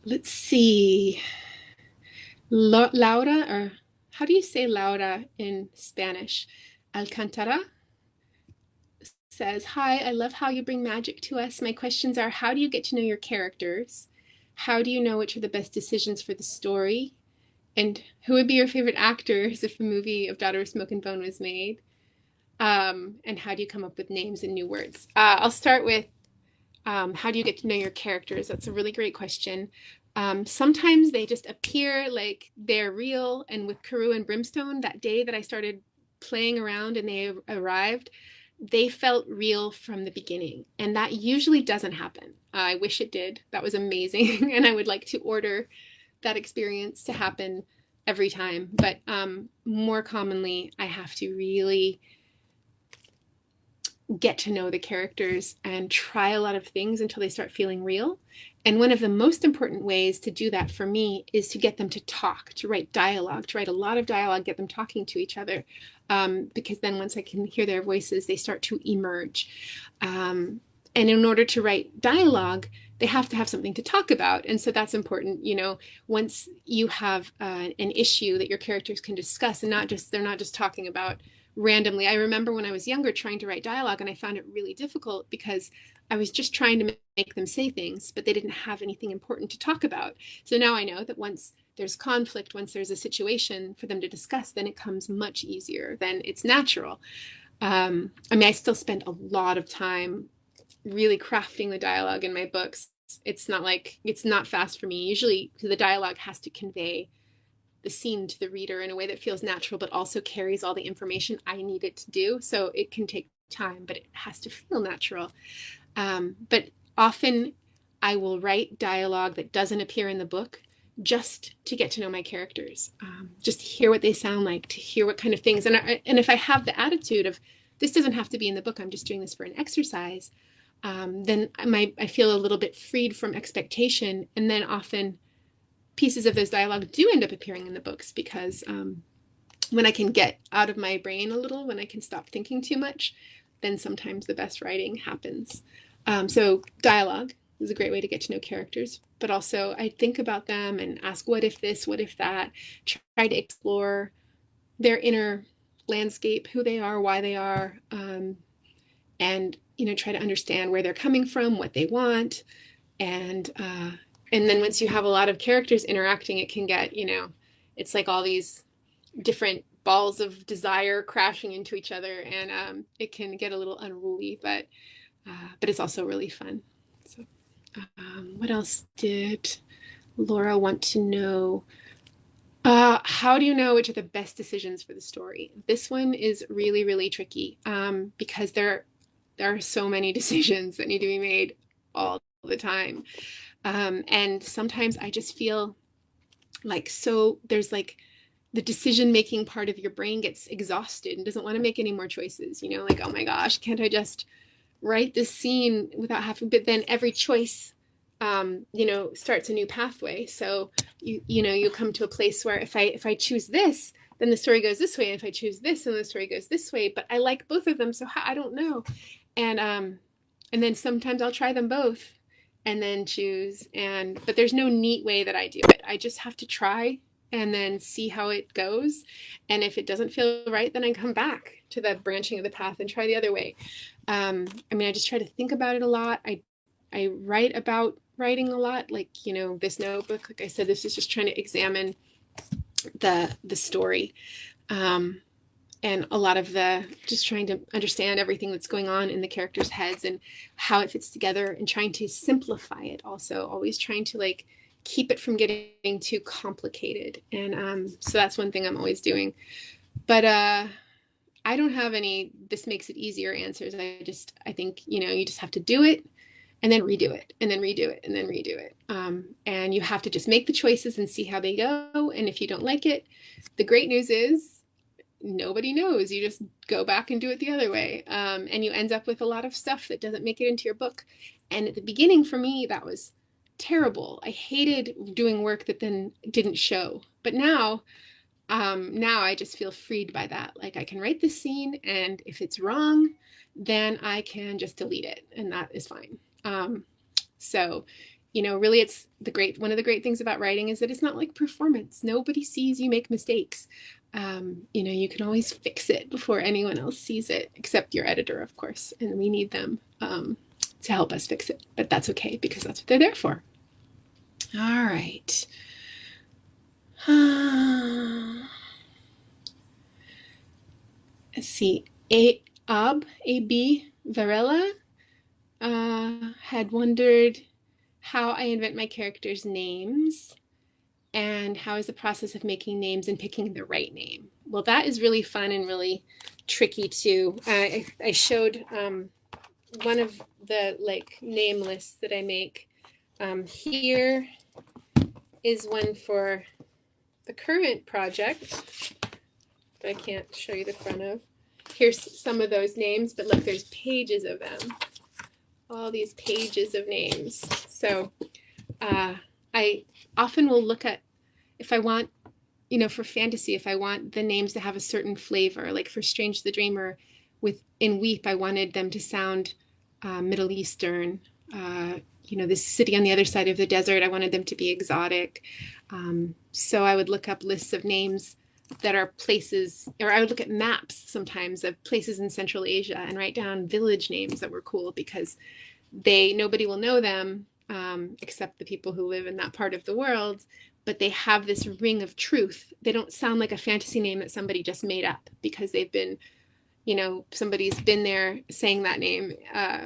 let's see. Laura, or how do you say Laura in Spanish? Alcantara says, hi, I love how you bring magic to us. My questions are, how do you get to know your characters? How do you know which are the best decisions for the story? And who would be your favorite actors if a movie of Daughter of Smoke and Bone was made? And how do you come up with names and new words? I'll start with how do you get to know your characters? That's a really great question. Sometimes they just appear like they're real. And with Carew and Brimstone, that day that I started playing around and they arrived, they felt real from the beginning. And that usually doesn't happen. I wish it did. That was amazing. And I would like to order that experience to happen every time. But more commonly, I have to really get to know the characters and try a lot of things until they start feeling real. And one of the most important ways to do that for me is to get them to talk, to write dialogue, to write a lot of dialogue, get them talking to each other. Because then once I can hear their voices, they start to emerge. And in order to write dialogue, they have to have something to talk about. And so that's important. You know, once you have an issue that your characters can discuss, and they're not just talking about randomly. I remember when I was younger trying to write dialogue, and I found it really difficult because I was just trying to make them say things, but they didn't have anything important to talk about. So now I know that once there's conflict, once there's a situation for them to discuss, then it comes much easier, then it's natural. I mean, I still spend a lot of time really crafting the dialogue in my books. It's not fast for me. Usually the dialogue has to convey the scene to the reader in a way that feels natural, but also carries all the information I need it to do. So it can take time, but it has to feel natural. But often I will write dialogue that doesn't appear in the book just to get to know my characters, just to hear what they sound like, to hear what kind of things. And if I have the attitude of this doesn't have to be in the book, I'm just doing this for an exercise, then I feel a little bit freed from expectation. And then often pieces of those dialogue do end up appearing in the books because when I can get out of my brain a little, when I can stop thinking too much, then sometimes the best writing happens. So dialogue is a great way to get to know characters, but also I think about them and ask, what if this, what if that, try to explore their inner landscape, who they are, why they are, and, you know, try to understand where they're coming from, what they want. And then once you have a lot of characters interacting, it can get, you know, it's like all these different balls of desire crashing into each other, and it can get a little unruly, but it's also really fun. So what else did Laura want to know? How do you know which are the best decisions for the story? This one is really, really tricky because there are so many decisions that need to be made all the time. And sometimes I just feel like, so there's like the decision-making part of your brain gets exhausted and doesn't want to make any more choices, you know, like, oh my gosh, can't I just write this scene without having, but then every choice, you know, starts a new pathway. So you know, you come to a place where if I choose this, then the story goes this way. And if I choose this, then the story goes this way, but I like both of them. So I don't know. And then sometimes I'll try them both and then choose, but there's no neat way that I do it. I just have to try and then see how it goes. And if it doesn't feel right, then I come back to the branching of the path and try the other way. I mean, I just try to think about it a lot. I write about writing a lot, like, you know, this notebook, like I said, this is just trying to examine the story. And a lot of just trying to understand everything that's going on in the characters' heads and how it fits together, and trying to simplify it also, always trying to like keep it from getting too complicated. And so that's one thing I'm always doing. But I don't have any this makes it easier answers. I think, you know, you just have to do it and then redo it and then redo it and then redo it. And you have to just make the choices and see how they go. And if you don't like it, the great news is nobody knows. You just go back and do it the other way. And you end up with a lot of stuff that doesn't make it into your book. And at the beginning, for me, that was terrible. I hated doing work that then didn't show. But now I just feel freed by that. Like, I can write this scene, and if it's wrong, then I can just delete it, and that is fine. So, you know, really, it's one of the great things about writing is that it's not like performance. Nobody sees you make mistakes. You know, you can always fix it before anyone else sees it, except your editor, of course, and we need them to help us fix it. But that's okay, because that's what they're there for. All right. Let's see. A.B. Varela had wondered how I invent my characters' names and how is the process of making names and picking the right name. Well, that is really fun and really tricky too. I showed one of the like name lists that I make. Here is one for the current project that I can't show you the front of. Here's some of those names, but look, there's pages of them. All these pages of names. So I often will look at, if I want, you know, for fantasy, if I want the names to have a certain flavor, like for Strange the Dreamer, in Weep, I wanted them to sound Middle Eastern. You know, this city on the other side of the desert, I wanted them to be exotic. So I would look up lists of names that are places, or I would look at maps sometimes of places in Central Asia and write down village names that were cool because nobody will know them except the people who live in that part of the world, but they have this ring of truth. They don't sound like a fantasy name that somebody just made up because they've been, you know, somebody's been there saying that name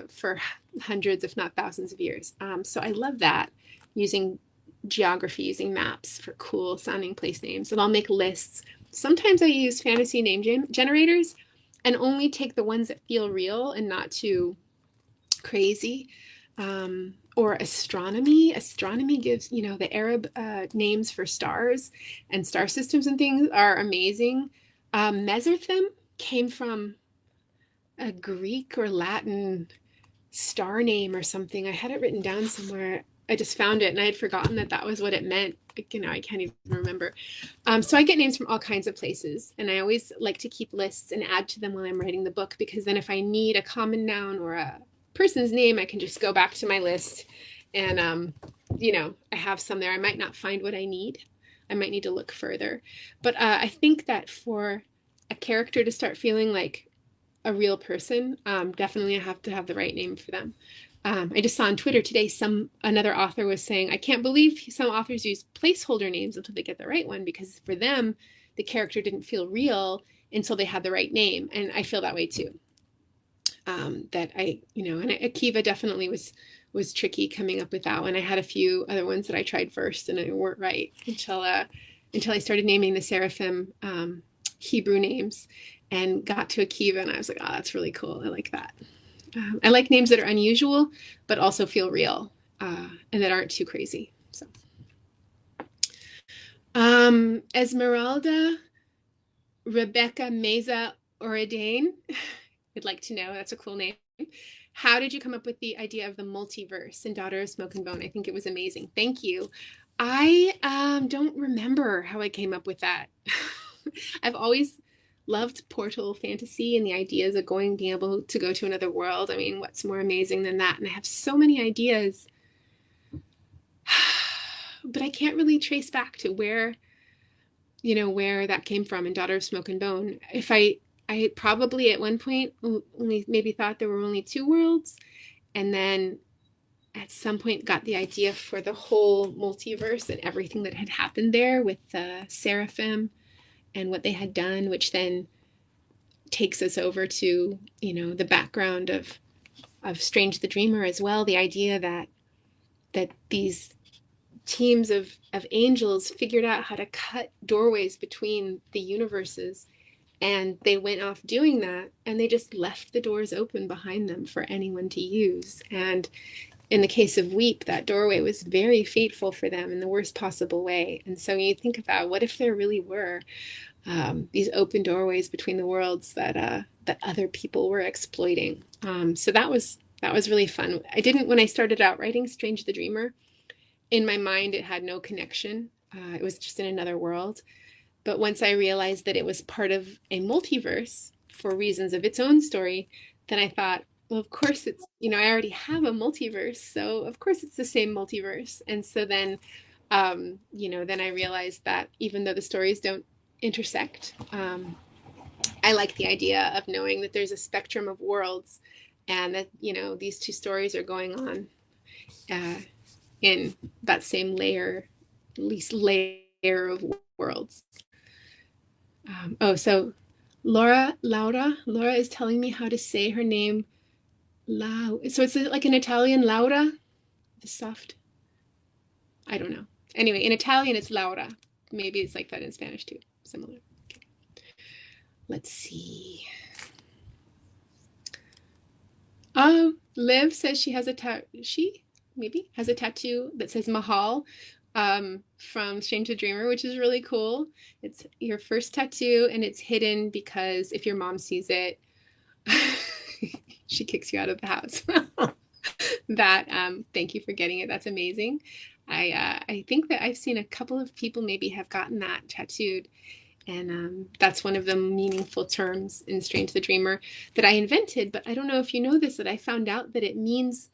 for hundreds, if not thousands of years. So I love that, using geography, using maps for cool sounding place names. And I'll make lists. Sometimes I use fantasy name generators and only take the ones that feel real and not too crazy. Or astronomy. Astronomy gives, you know, the Arab names for stars and star systems and things are amazing. Mesothem came from a Greek or Latin star name or something. I had it written down somewhere. I just found it and I had forgotten that that was what it meant. You know, I can't even remember. So I get names from all kinds of places, and I always like to keep lists and add to them while I'm writing the book, because then if I need a common noun or a person's name, I can just go back to my list and, you know, I have some there. I might not find what I need. I might need to look further. But I think that for a character to start feeling like a real person, definitely I have to have the right name for them. I just saw on Twitter today another author was saying, I can't believe some authors use placeholder names until they get the right one, because for them, the character didn't feel real until they had the right name. And I feel that way too. That I, you know, and Akiva definitely was tricky coming up with that one. I had a few other ones that I tried first and they weren't right until I started naming the seraphim Hebrew names and got to Akiva, and I was like, oh, that's really cool. I like that. I like names that are unusual, but also feel real and that aren't too crazy. So, Esmeralda Rebecca Meza Oradane. I'd like to know. That's a cool name. How did you come up with the idea of the multiverse in Daughter of Smoke and Bone? I think it was amazing. Thank you. I don't remember how I came up with that. I've always loved portal fantasy and the ideas of being able to go to another world. I mean, what's more amazing than that? And I have so many ideas, but I can't really trace back to where that came from in Daughter of Smoke and Bone. I probably at one point only maybe thought there were only two worlds, and then at some point got the idea for the whole multiverse and everything that had happened there with the seraphim and what they had done, which then takes us over to, you know, the background of Strange the Dreamer as well. The idea that these teams of angels figured out how to cut doorways between the universes, and they went off doing that, and they just left the doors open behind them for anyone to use. And in the case of Weep, that doorway was very fateful for them in the worst possible way. And so you think about, what if there really were these open doorways between the worlds that other people were exploiting? So that was really fun. When I started out writing Strange the Dreamer, in my mind it had no connection. It was just in another world. But once I realized that it was part of a multiverse for reasons of its own story, then I thought, well, of course it's, you know, I already have a multiverse, so of course it's the same multiverse. And so then, you know, then I realized that even though the stories don't intersect, I like the idea of knowing that there's a spectrum of worlds, and that, you know, these two stories are going on in that same layer of worlds. So Laura is telling me how to say her name. So it's like an Italian Laura, the soft. I don't know. Anyway, in Italian it's Laura. Maybe it's like that in Spanish too. Similar. Okay. Let's see. Liv says she has a has a tattoo that says Mahal from Strange the Dreamer, which is really cool. It's your first tattoo, and it's hidden because if your mom sees it, she kicks you out of the house. Thank you for getting it. That's amazing. I think that I've seen a couple of people maybe have gotten that tattooed. And that's one of the meaningful terms in Strange the Dreamer that I invented. But I don't know if you know this, that I found out that it means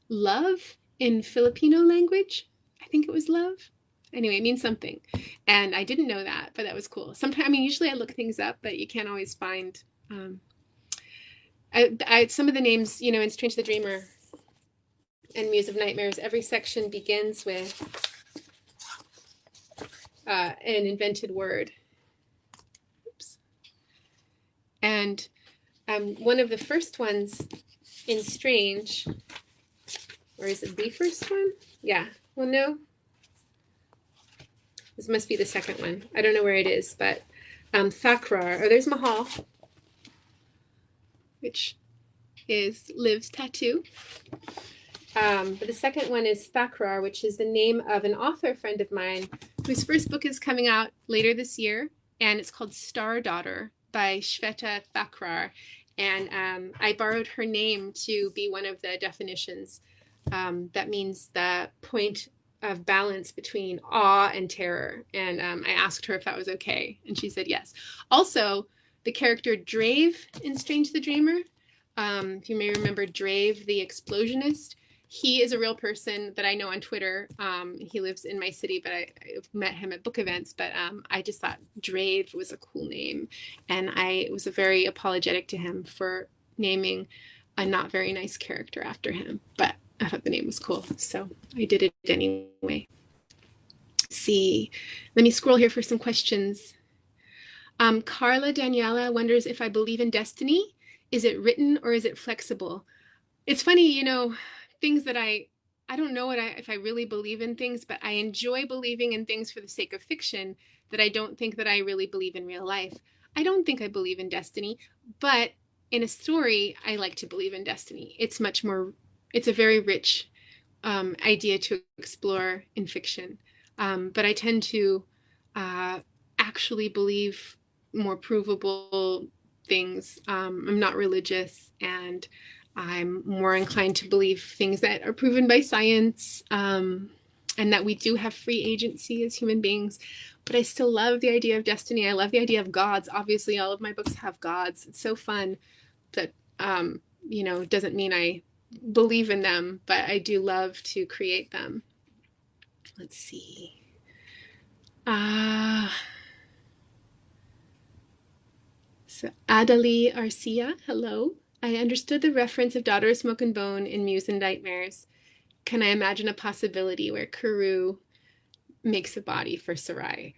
love in Filipino language. I think it was love. Anyway, it means something. And I didn't know that, but that was cool. Sometimes, I mean, usually I look things up, but you can't always find some of the names, you know, in Strange the Dreamer and Muse of Nightmares. Every section begins with an invented word. And one of the first ones in Strange, or is it the first one? Yeah, well, no. This must be the second one. I don't know where it is, but Thakrar, or there's Mahal, which is Liv's tattoo. But the second one is Thakrar, which is the name of an author friend of mine whose first book is coming out later this year, and it's called Star Daughter by Shweta Thakrar. And I borrowed her name to be one of the definitions. That means the point of balance between awe and terror. And I asked her if that was okay, and she said yes. Also, the character Drave in Strange the Dreamer, if you may remember Drave, the explosionist, he is a real person that I know on Twitter. He lives in my city, but I've met him at book events. But I just thought Drave was a cool name. And I was very apologetic to him for naming a not very nice character after him. But I thought the name was cool, so I did it anyway. Let's see, let me scroll here for some questions. Carla Daniela wonders if I believe in destiny. Is it written or is it flexible? It's funny, you know, things that I don't know if I really believe in things, but I enjoy believing in things for the sake of fiction that I don't think that I really believe in real life. I don't think I believe in destiny, but in a story, I like to believe in destiny. It's much more, it's a very rich idea to explore in fiction. But I tend to actually believe more provable things. I'm not religious, and I'm more inclined to believe things that are proven by science, and that we do have free agency as human beings. But I still love the idea of destiny. I love the idea of gods. Obviously, all of my books have gods. It's so fun. But, you know, it doesn't mean I believe in them, but I do love to create them. Let's see. So Adali Arcia, hello. I understood the reference of Daughter of Smoke and Bone in Muse and Nightmares. Can I imagine a possibility where Karoo makes a body for Sarai?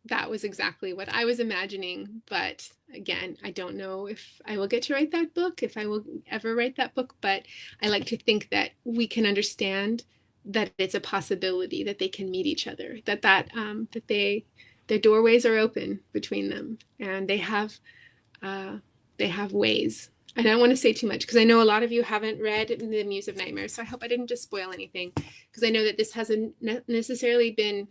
That was exactly what I was imagining, but again, I don't know if I will get to write that book, if I will ever write that book, but I like to think that we can understand that it's a possibility that they can meet each other, that their doorways are open between them, and they have ways. I don't want to say too much because I know a lot of you haven't read The Muse of Nightmares, so I hope I didn't just spoil anything, because I know that this hasn't necessarily been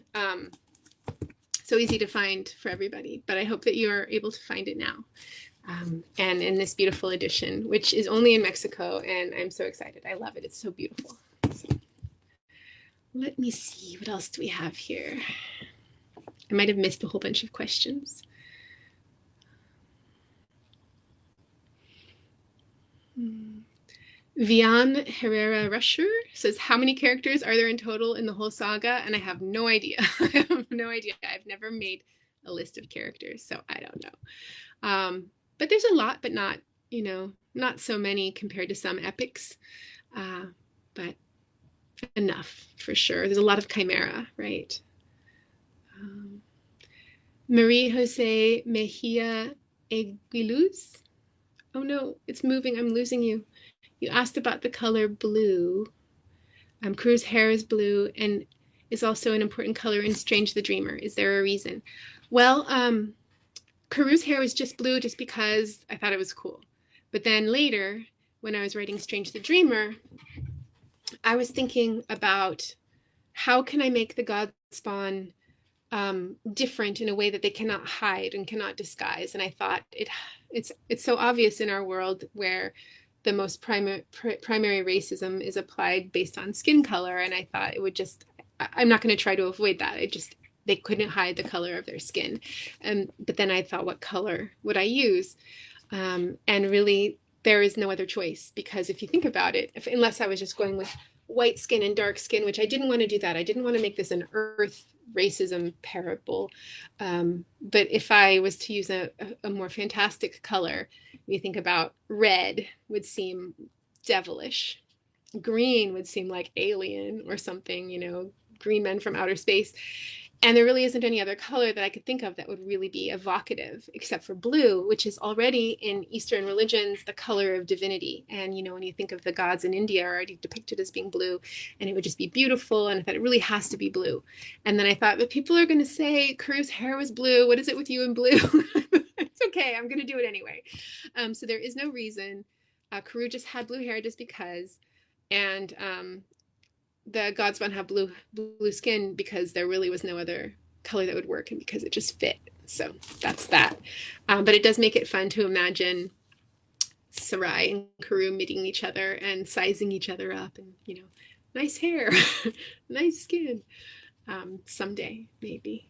so easy to find for everybody, but I hope that you're able to find it now. And in this beautiful edition, which is only in Mexico, and I'm so excited. I love it. It's so beautiful. So, let me see. What else do we have here? I might have missed a whole bunch of questions. Vian Herrera Rusher says, how many characters are there in total in the whole saga? And I have no idea. I have no idea. I've never made a list of characters, so I don't know. But there's a lot, but not, you know, not so many compared to some epics. But enough for sure. There's a lot of chimera, right? Marie Jose Mejia Aguiluz. Oh no, it's moving. I'm losing you. You asked about the color blue. Crew's hair is blue and is also an important color in Strange the Dreamer. Is there a reason? Well, Caru's hair was just blue just because I thought it was cool. But then later, when I was writing Strange the Dreamer, I was thinking about how can I make the God Spawn different in a way that they cannot hide and cannot disguise. And I thought it's so obvious in our world where the most primary racism is applied based on skin color. And I thought it would just, I'm not going to try to avoid that. They couldn't hide the color of their skin. But then I thought, what color would I use? And really, there is no other choice because if you think about it, unless I was just going with white skin and dark skin, which I didn't want to do that. I didn't want to make this an earth racism parable. But if I was to use a more fantastic color, you think about red would seem devilish. Green would seem like alien or something, green men from outer space. And there really isn't any other color that I could think of that would really be evocative, except for blue, which is already in Eastern religions the color of divinity. And, when you think of the gods in India are already depicted as being blue, and it would just be beautiful. And I thought it really has to be blue. And then I thought, but people are going to say Caru's hair was blue. What is it with you and blue? It's okay. I'm going to do it anyway. So there is no reason. Caru just had blue hair just because. And the Godspawn have blue skin because there really was no other color that would work and because it just fit. So that's that. But it does make it fun to imagine Sarai and Caru meeting each other and sizing each other up and, nice hair, nice skin. Someday, maybe.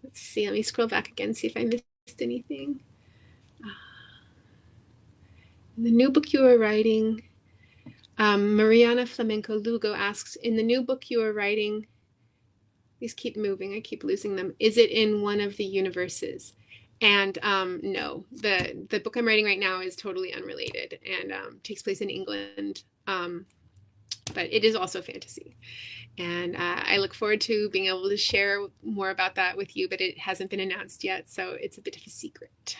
Let's see. Let me scroll back again, see if I missed anything. The new book you are writing, Mariana Flamenco Lugo asks, in the new book you are writing, these keep moving, I keep losing them, is it in one of the universes? And no, the book I'm writing right now is totally unrelated and takes place in England, but it is also fantasy. And I look forward to being able to share more about that with you, but it hasn't been announced yet, so it's a bit of a secret.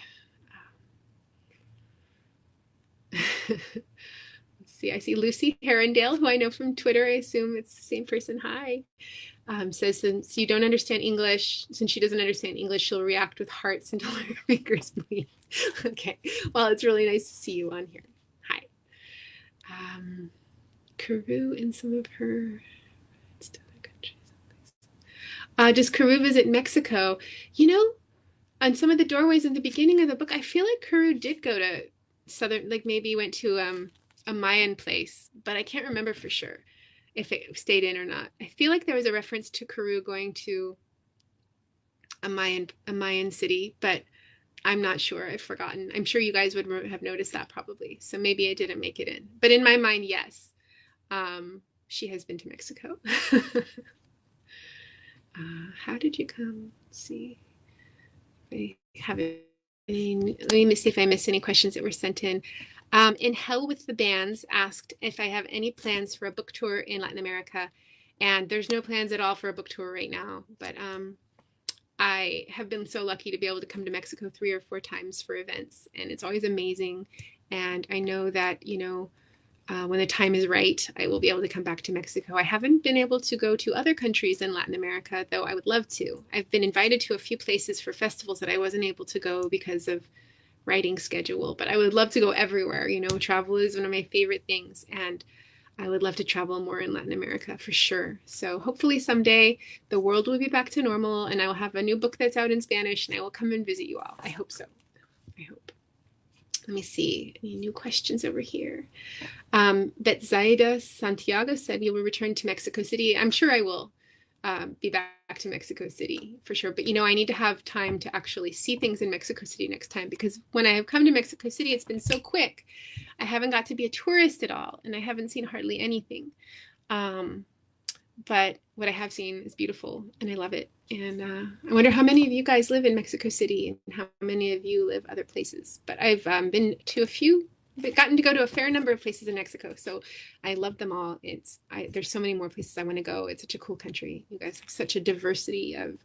See, I see Lucy Herondale, who I know from Twitter. I assume it's the same person. Hi. Says, since you don't understand English, since she doesn't understand English, she'll react with hearts until her fingers bleed. Okay. Well, it's really nice to see you on here. Hi. Caru in some of her countries. Does Caru visit Mexico? On some of the doorways in the beginning of the book, I feel like Caru did go to southern, like maybe went to a Mayan place, but I can't remember for sure if it stayed in or not. I feel like there was a reference to Caru going to a Mayan city, but I'm not sure. I've forgotten. I'm sure you guys would have noticed that probably. So maybe it didn't make it in. But in my mind, yes, she has been to Mexico. How did you come? Let's see. I haven't. Let me see if I missed any questions that were sent in. In Hell with the Bands asked if I have any plans for a book tour in Latin America. And there's no plans at all for a book tour right now. But I have been so lucky to be able to come to Mexico 3 or 4 times for events. And it's always amazing. And I know that, when the time is right, I will be able to come back to Mexico. I haven't been able to go to other countries in Latin America, though I would love to. I've been invited to a few places for festivals that I wasn't able to go because of writing schedule, but I would love to go everywhere. Travel is one of my favorite things, and I would love to travel more in Latin America for sure. So hopefully someday the world will be back to normal and I will have a new book that's out in Spanish and I will come and visit you all. I hope so. I hope. Let me see. Any new questions over here? Betzaida Santiago said you will return to Mexico City. I'm sure I will be back to Mexico City for sure. But, I need to have time to actually see things in Mexico City next time because when I have come to Mexico City, it's been so quick. I haven't got to be a tourist at all and I haven't seen hardly anything. But what I have seen is beautiful and I love it. And I wonder how many of you guys live in Mexico City and how many of you live other places. But I've been to gotten to go to a fair number of places in Mexico. So I love them all. There's so many more places I want to go. It's such a cool country. You guys have such a diversity of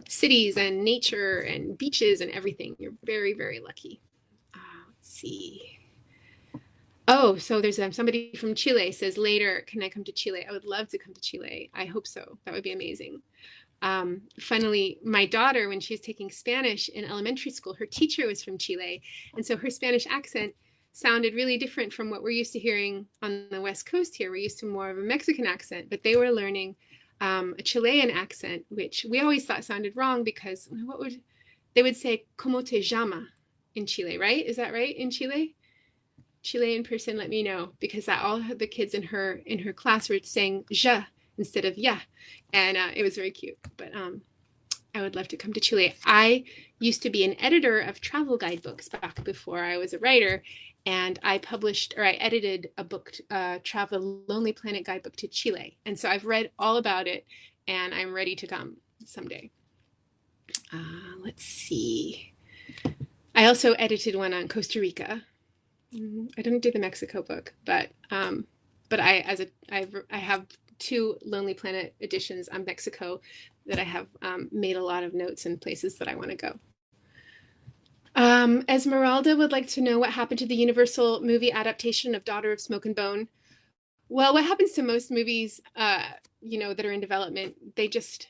cities and nature and beaches and everything. You're very, very lucky. Let's see. Oh, so there's somebody from Chile says later, can I come to Chile? I would love to come to Chile. I hope so. That would be amazing. Funnily, my daughter, when she was taking Spanish in elementary school, her teacher was from Chile. And so her Spanish accent sounded really different from what we're used to hearing on the West Coast here. We're used to more of a Mexican accent, but they were learning a Chilean accent, which we always thought sounded wrong because they would say "Cómo te llama" in Chile, right? Is that right in Chile? Chilean person, let me know, because that all the kids in her class were saying "ja" instead of "ya," and it was very cute. But I would love to come to Chile. I used to be an editor of travel guidebooks back before I was a writer, and I edited a book, Travel Lonely Planet Guidebook to Chile. And so I've read all about it, and I'm ready to come someday. Let's see. I also edited one on Costa Rica. I didn't do the Mexico book, but I have 2 Lonely Planet editions on Mexico that I have made a lot of notes and places that I want to go. Esmeralda would like to know what happened to the Universal movie adaptation of Daughter of Smoke and Bone. Well, what happens to most movies, that are in development, they just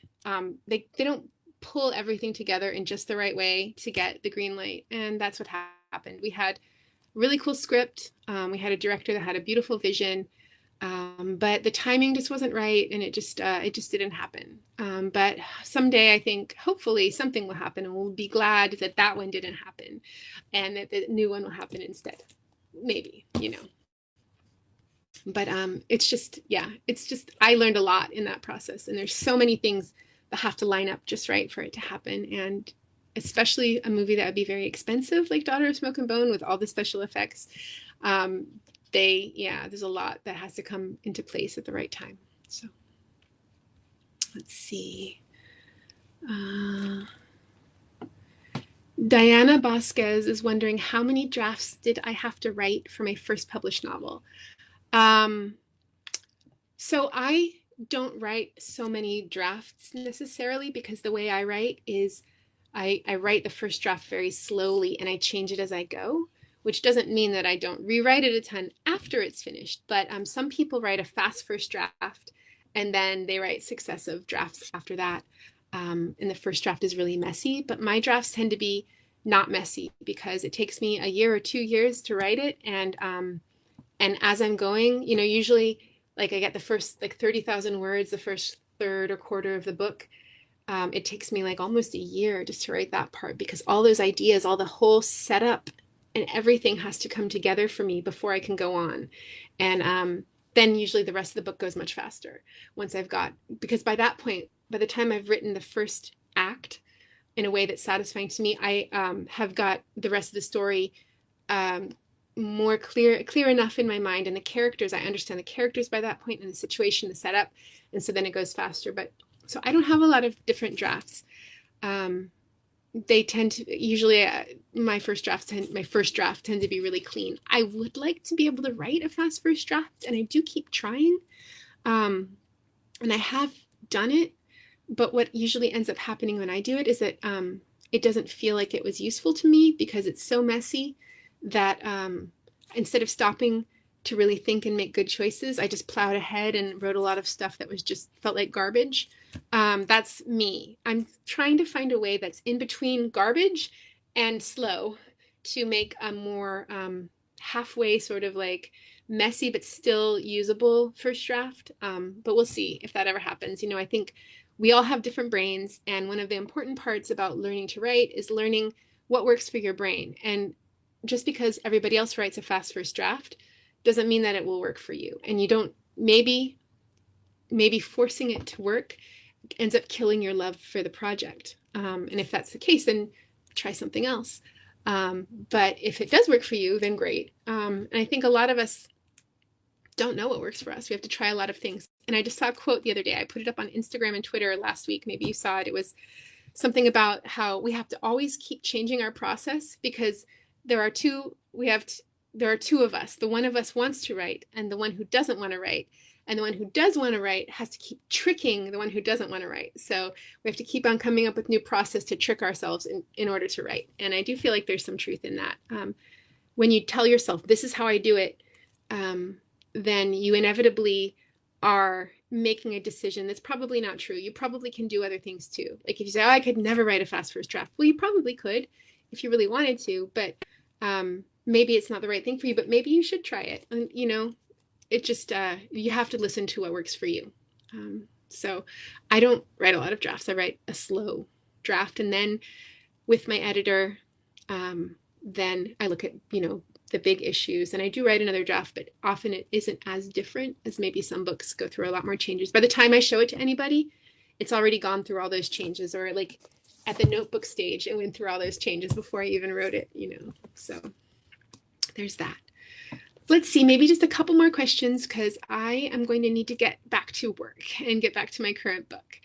they don't pull everything together in just the right way to get the green light, and that's what happened. We had really cool script. We had a director that had a beautiful vision, but the timing just wasn't right, and it just didn't happen. But someday, I think, hopefully, something will happen, and we'll be glad that that one didn't happen, and that the new one will happen instead. Maybe, But it's just I learned a lot in that process, and there's so many things that have to line up just right for it to happen, and especially a movie that would be very expensive, like Daughter of Smoke and Bone, with all the special effects. There's a lot that has to come into place at the right time. So let's see. Diana Vasquez is wondering, how many drafts did I have to write for my first published novel? So I don't write so many drafts necessarily, because the way I write is I write the first draft very slowly and I change it as I go, which doesn't mean that I don't rewrite it a ton after it's finished. But some people write a fast first draft and then they write successive drafts after that. And the first draft is really messy, but my drafts tend to be not messy because it takes me a year or 2 years to write it. And as I'm going, usually like I get the first 30,000 words, the first third or quarter of the book. It takes me like almost a year just to write that part, because all those ideas, all the whole setup and everything has to come together for me before I can go on. And then usually the rest of the book goes much faster once because by that point, by the time I've written the first act in a way that's satisfying to me, I have got the rest of the story more clear enough in my mind, and the characters, I understand the characters by that point, and the situation, the setup, and so then it goes faster. But so I don't have a lot of different drafts. They tend to usually my first draft tend to be really clean. I would like to be able to write a fast first draft, and I do keep trying, and I have done it. But what usually ends up happening when I do it is that it doesn't feel like it was useful to me, because it's so messy that instead of stopping to really think and make good choices, I just plowed ahead and wrote a lot of stuff that was just felt like garbage. That's me. I'm trying to find a way that's in between garbage and slow to make a more halfway sort of like messy but still usable first draft. But we'll see if that ever happens. I think we all have different brains, and one of the important parts about learning to write is learning what works for your brain. And just because everybody else writes a fast first draft doesn't mean that it will work for you. And you don't, maybe forcing it to work ends up killing your love for the project. And if that's the case, then try something else. But if it does work for you, then great. And I think a lot of us don't know what works for us. We have to try a lot of things. And I just saw a quote the other day. I put it up on Instagram and Twitter last week. Maybe you saw it. It was something about how we have to always keep changing our process, because there are two of us. The one of us wants to write, and the one who doesn't want to write. And the one who does want to write has to keep tricking the one who doesn't want to write. So we have to keep on coming up with new process to trick ourselves in order to write. And I do feel like there's some truth in that. When you tell yourself, this is how I do it, then you inevitably are making a decision that's probably not true. You probably can do other things too. Like if you say, oh, I could never write a fast first draft. Well, you probably could if you really wanted to, but maybe it's not the right thing for you, but maybe you should try it. And, you know, it just, you have to listen to what works for you. So I don't write a lot of drafts. I write a slow draft. And then with my editor, then I look at, you know, the big issues, and I do write another draft, but often it isn't as different as maybe some books go through a lot more changes. By the time I show it to anybody, it's already gone through all those changes, or like at the notebook stage, it went through all those changes before I even wrote it, you know. So there's that. Let's see, maybe just a couple more questions because I am going to need to get back to work and get back to my current book.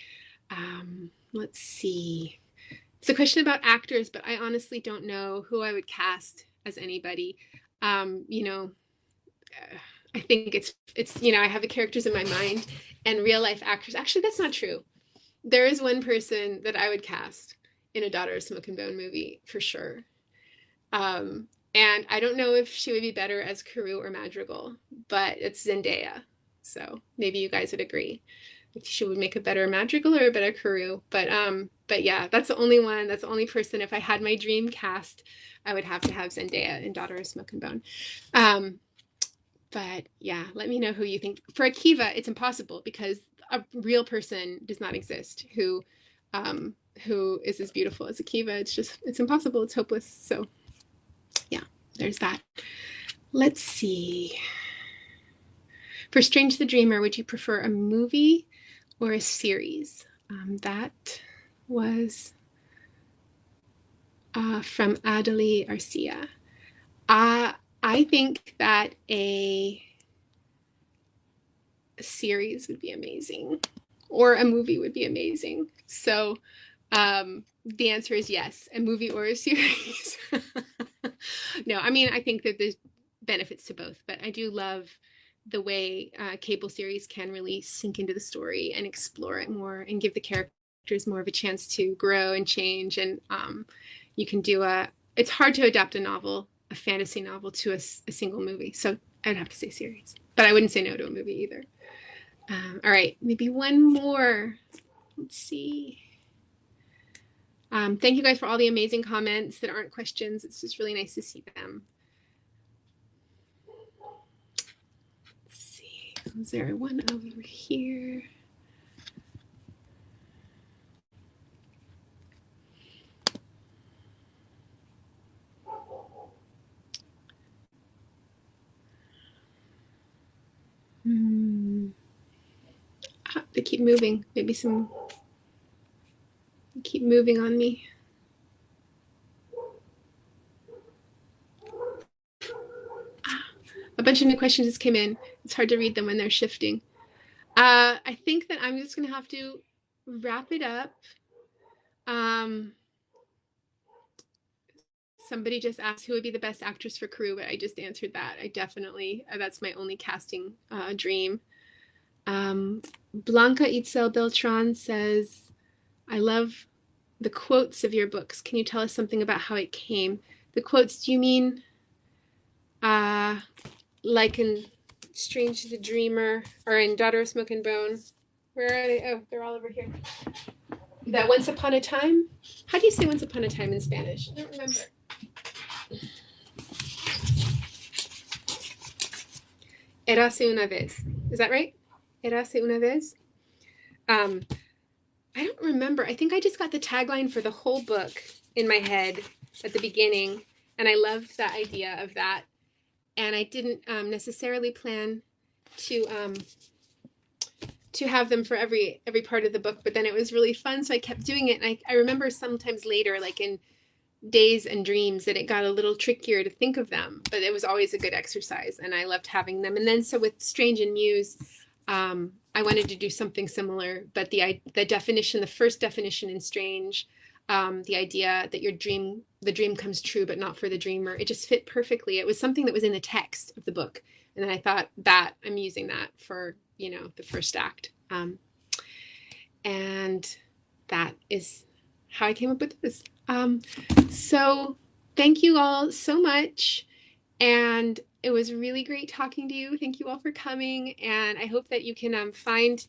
Let's see. It's a question about actors, but I honestly don't know who I would cast as anybody. You know, I think it's, you know, I have the characters in my mind, and real life actors. Actually, that's not true. There is one person that I would cast in a Daughter of Smoke and Bone movie for sure. And I don't know if she would be better as Karoo or Madrigal, but it's Zendaya. So maybe you guys would agree if she would make a better Madrigal or a better Karoo. But yeah, that's the only one. That's the only person. If I had my dream cast, I would have to have Zendaya in Daughter of Smoke and Bone. But yeah, let me know who you think. For Akiva, it's impossible because a real person does not exist who is as beautiful as Akiva. It's just, it's impossible. It's hopeless. So yeah, there's that. Let's see. For Strange the Dreamer, would you prefer a movie or a series? That was from Adeli Arcia. I think that a series would be amazing, or a movie would be amazing. So the answer is yes, a movie or a series. No, I mean, I think that there's benefits to both, but I do love the way cable series can really sink into the story and explore it more and give the characters more of a chance to grow and change. And you can do it's hard to adapt a novel, a fantasy novel, to a single movie. So I'd have to say series, but I wouldn't say no to a movie either. All right, maybe one more. Let's see. Thank you guys for all the amazing comments that aren't questions. It's just really nice to see them. Let's see. Is there one over here? They keep moving. Maybe some keep moving on me. A bunch of new questions just came in. It's hard to read them when they're shifting. I think that I'm just going to have to wrap it up. Somebody just asked who would be the best actress for Karoo, but I just answered that. I definitely, that's my only casting dream. Blanca Itzel Beltran says, I love the quotes of your books. Can you tell us something about how it came? The quotes, do you mean like in Strange the Dreamer or in Daughter of Smoke and Bone? Where are they? Oh, they're all over here. That Once Upon a Time? How do you say Once Upon a Time in Spanish? I don't remember. Érase una vez. Is that right? Érase una vez? I don't remember. I think I just got the tagline for the whole book in my head at the beginning, and I loved that idea of that. And I didn't necessarily plan to have them for every part of the book, but then it was really fun, so I kept doing it. And I remember sometimes later, like in days and dreams, that it got a little trickier to think of them, but it was always a good exercise, and I loved having them. And then so with Strange and Muse, I wanted to do something similar, but the definition, the first definition in Strange, the idea that the dream comes true, but not for the dreamer, it just fit perfectly. It was something that was in the text of the book, and then I thought that I'm using that for, you know, the first act, and that is how I came up with this. So thank you all so much, and It was really great talking to you. Thank you all for coming, and I hope that you can find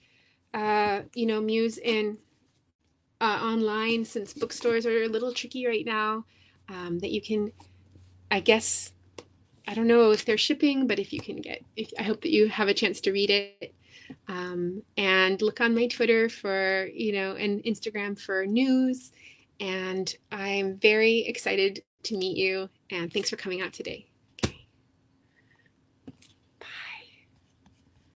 Muse in online, since bookstores are a little tricky right now. That you can, I guess, I don't know if they're shipping, but if you can I hope that you have a chance to read it. And look on my Twitter for, and Instagram for news. And I'm very excited to meet you. And thanks for coming out today.